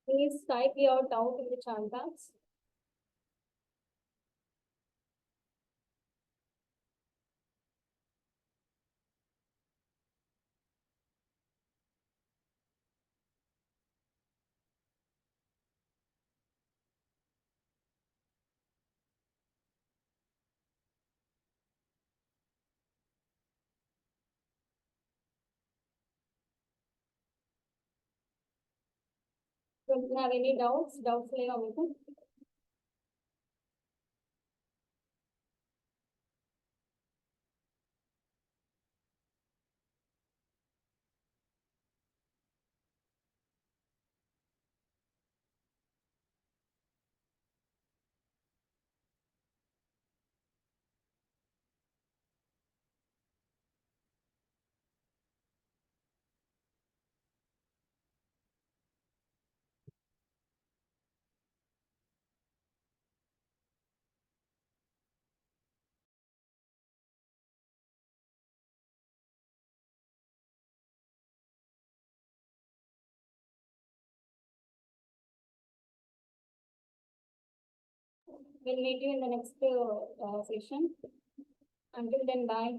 Please type your doubt in the chat box. So if you have any doubts లేవా మీకు? We'll meet you in the next session. Until then, bye.